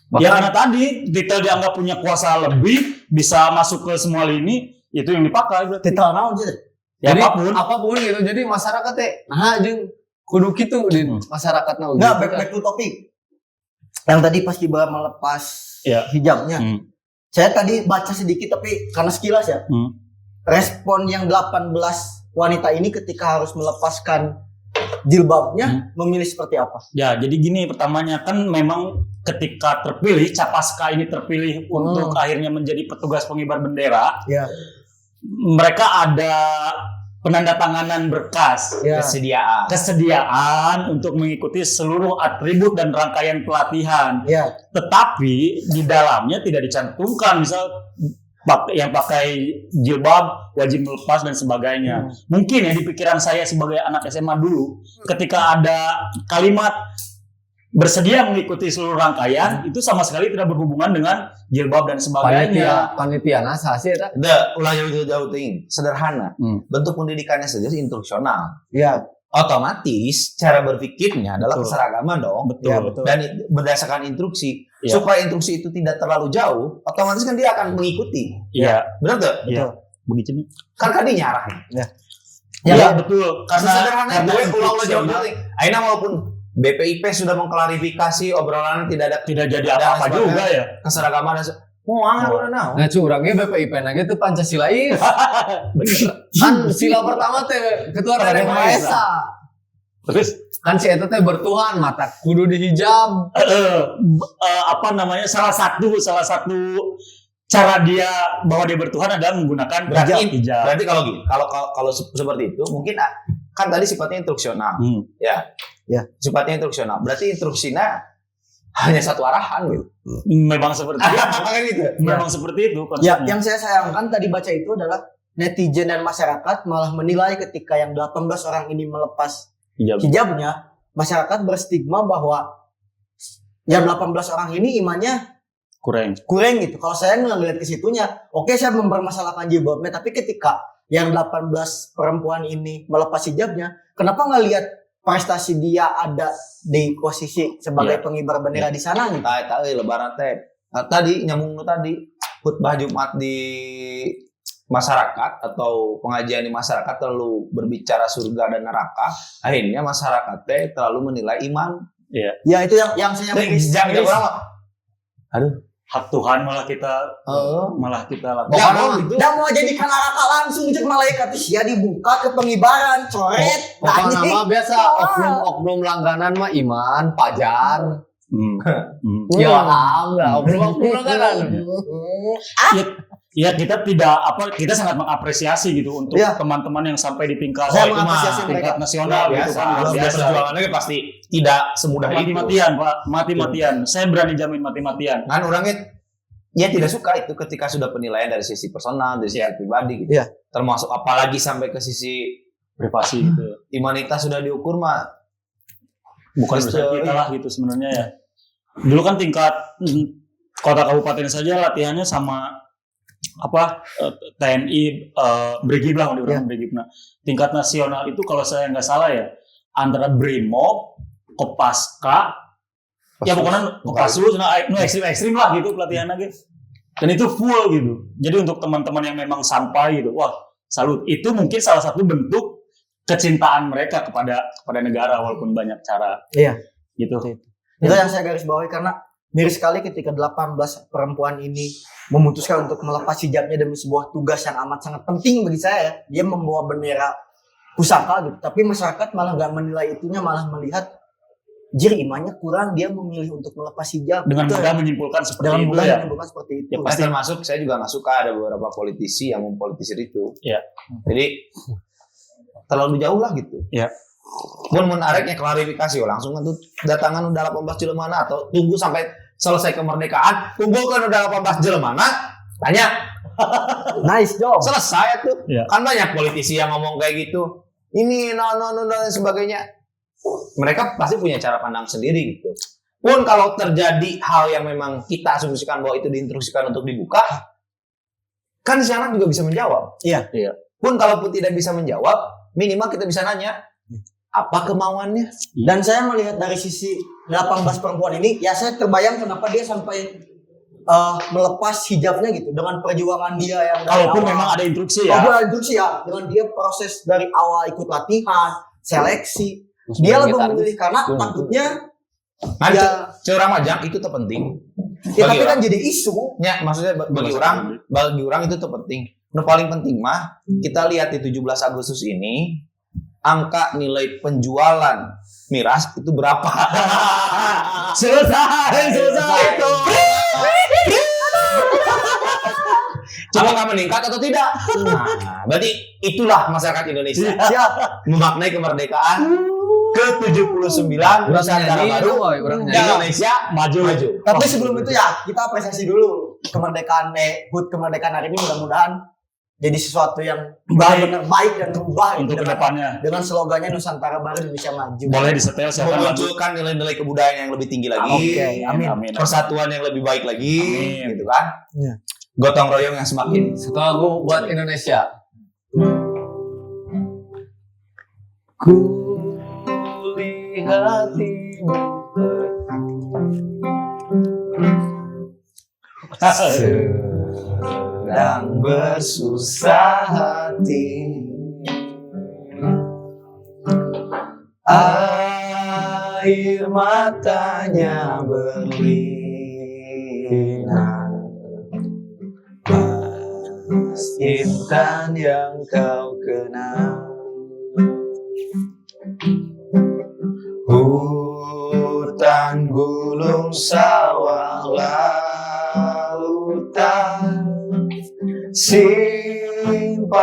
Bahkan- Ya karena tadi detail dianggap punya kuasa lebih, bisa masuk ke semua lini, itu yang dipakai berarti. Titel naon sih? Ya Jadi apapun. gitu. Jadi masyarakat teh jeung kudu kitu di masyarakat na. Enggak, back to topik. Yang tadi pas Kibra melepas Ya. hijabnya. Saya tadi baca sedikit tapi karena sekilas ya. Respon yang 18 wanita ini ketika harus melepaskan jilbabnya memilih seperti apa? Ya, jadi gini pertamanya kan memang ketika terpilih, Capaska ini terpilih untuk akhirnya menjadi petugas pengibar bendera, Ya. mereka ada penandatanganan berkas Ya. kesediaan untuk mengikuti seluruh atribut dan rangkaian pelatihan. Ya. Tetapi di dalamnya tidak dicantumkan misal yang pakai jilbab wajib melepas dan sebagainya. Mungkin ya di pikiran saya sebagai anak SMA dulu, ketika ada kalimat bersedia mengikuti seluruh rangkaian, itu sama sekali tidak berhubungan dengan jilbab dan sebagainya. Panitia nasa sih eta. Ulah jauh-jauh ting. Sederhana. Bentuk pendidikannya saja instruksional. Ya. Otomatis cara berpikirnya adalah Betul. keseragaman dong. Betul. Ya, betul. Dan berdasarkan instruksi. Ya. Supaya instruksi itu tidak terlalu jauh, otomatis kan dia akan mengikuti. Iya, Benar tuh? iya. Begitu nih. Kan tadi nyarah. Ya, betul. Karena Sesederhana itu ulah instruksi jauh-jauh ting. Aina walaupun BPIP sudah mengklarifikasi obrolan tidak tidak jadi apa-apa dan juga ya. keseragaman dan anggar udah naon. Nah curangnya BPIP nage tuh Pancasila ieu. Kan sila pertama teh ketua Raden Maha Esa. Terus Kan si eta teh bertuhan mata kudu dihijab. salah satu cara dia bahwa dia bertuhan adalah menggunakan hijab. Berarti kalau gini, kalau seperti itu mungkin kan tadi sifatnya instruksional. Ya. Sifatnya instruksional. Berarti instruksinya hanya satu arahan gitu. Memang seperti itu. Kan gitu. Memang seperti itu Ya, konsepnya. yang saya sayangkan tadi baca itu adalah netizen dan masyarakat malah menilai ketika yang 18 orang ini melepas hijabnya, masyarakat berstigma bahwa yang 18 orang ini imannya kurang gitu. Kalau saya ngelihat ke situnya, oke saya mempermasalahkan jilbabnya, tapi ketika yang 18 perempuan ini melepas hijabnya, kenapa nggak lihat prestasi dia ada di posisi sebagai pengibar bendera di sana gitu? Tahu lebaran teh. Tadi nyambung tadi khutbah Jumat di masyarakat atau pengajian di masyarakat terlalu berbicara surga dan neraka, akhirnya masyarakat teh terlalu menilai iman. Ya itu yang saya Jangan aduh, Hak Tuhan malah kita lakukan. Dah mau jadi neraka langsung cek malaikat sia dibuka ke pengibaran coret. Pokoknya nama biasa oknum langganan mah iman, pajar. Ya enggak, oknum langganan. Ya kita kita sangat mengapresiasi gitu untuk teman-teman yang sampai di tingkat Saya mengapresiasi tingkat nasional gitu biasa. kan. Luar biasa. Perjuangannya pasti tidak semudah itu. Mati-matian, Pak. Mati-matian. Saya berani jamin mati-matian. Kan orangnya tidak suka itu ketika sudah penilaian dari sisi personal, dari sisi pribadi gitu. Iya. Termasuk apalagi sampai ke sisi Privasi gitu. imanitas sudah diukur mah Bukan urusan kita lah gitu sebenarnya ya. Dulu kan tingkat kota kabupaten saja latihannya sama TNI Brigib lah dibilang Brigib. Nah, tingkat nasional itu kalau saya nggak salah ya antara Brimob, Kopaska, ya pokoknya Kopassus, ekstrim lah gitu pelatihannya gitu. Dan itu full gitu. Jadi untuk teman-teman yang memang sampai gitu, wah salut. Itu mungkin salah satu bentuk kecintaan mereka kepada negara walaupun banyak cara. Iya. Gitu. Itu yang saya garis bawahi karena miris sekali ketika 18 perempuan ini memutuskan untuk melepas hijabnya demi sebuah tugas yang amat sangat penting bagi saya. Dia membawa bendera pusaka gitu. Tapi masyarakat malah nggak menilai itunya, malah melihat imannya kurang, dia memilih untuk melepas hijab. Dengan Gitu mudah ya. menyimpulkan seperti Dengan itu mudah ya. menyimpulkan seperti itu. Ya, Pasti termasuk saya juga nggak suka ada beberapa politisi yang mempolitisir itu. Iya. Jadi terlalu jauh lah gitu. Iya. Pun menariknya klarifikasi langsung kan tuh datangan udah 18 Jelemana atau tunggu sampai selesai kemerdekaan, kumpulkan udah 18 Jelemana, tanya Nice job. selesai tuh. Iya. Kan banyak politisi yang ngomong kayak gitu. Ini no dan sebagainya. Mereka pasti punya cara pandang sendiri gitu. Pun kalau terjadi hal yang memang kita asumsikan bahwa itu diinstruksikan untuk dibuka, kan si anak juga bisa menjawab. Iya. Pun kalaupun tidak bisa menjawab, minimal kita bisa nanya, apa kemauannya? Dan saya melihat dari sisi 18 perempuan ini, ya saya terbayang kenapa dia sampai melepas hijabnya gitu dengan perjuangan dia yang dari Kalaupun awal. memang ada instruksi Oh, ya. bukan instruksi ya, dengan dia proses dari awal ikut latihan, seleksi, dia lebih memilih karena takutnya Kan ya, curang majang itu terpenting. ya Bagi tapi kan orang. jadi isu. Ya, maksudnya bagi orang itu terpenting. Yang paling penting mah kita lihat di 17 Agustus ini angka nilai penjualan miras itu berapa? selesai itu. Apakah meningkat atau tidak? Nah, berarti itulah masyarakat Indonesia memaknai kemerdekaan ke-79 Nusantara baru Indonesia maju. Tapi sebelum itu ya kita apresiasi dulu kemerdekaan HUT kemerdekaan hari ini, mudah-mudahan jadi sesuatu yang benar-benar baik dan berubah Untuk dengan- kedepannya. dengan slogannya Nusantara Baru Indonesia Maju. Boleh disetel siapa lagu. Memunculkan nilai-nilai kebudayaan yang lebih tinggi lagi. Oke, amin. Amin. Persatuan yang lebih baik lagi, Amin. gitu kan? Iya. Gotong royong yang semakin Satu lagu buat Indonesia. Ku lihatimu sedang bersusah hati, air matanya berlinang, mas intan yang kau kenal, hutan gulung sawah lautan, simpanan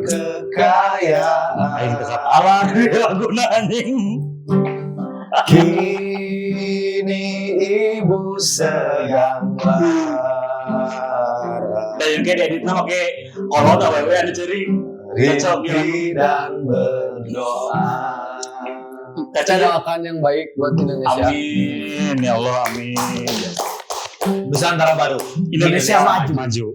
kekayaan. Aing dekat alam lagu anjing. Kini ibu sedang lara, Dan yang kayak dieditnya pakai kolot awewe anu ceuring. Cocok ya. rintik dan berdoa. Kita doakan yang baik buat Indonesia. Amin ya Allah, amin. Nusantara baru Indonesia maju.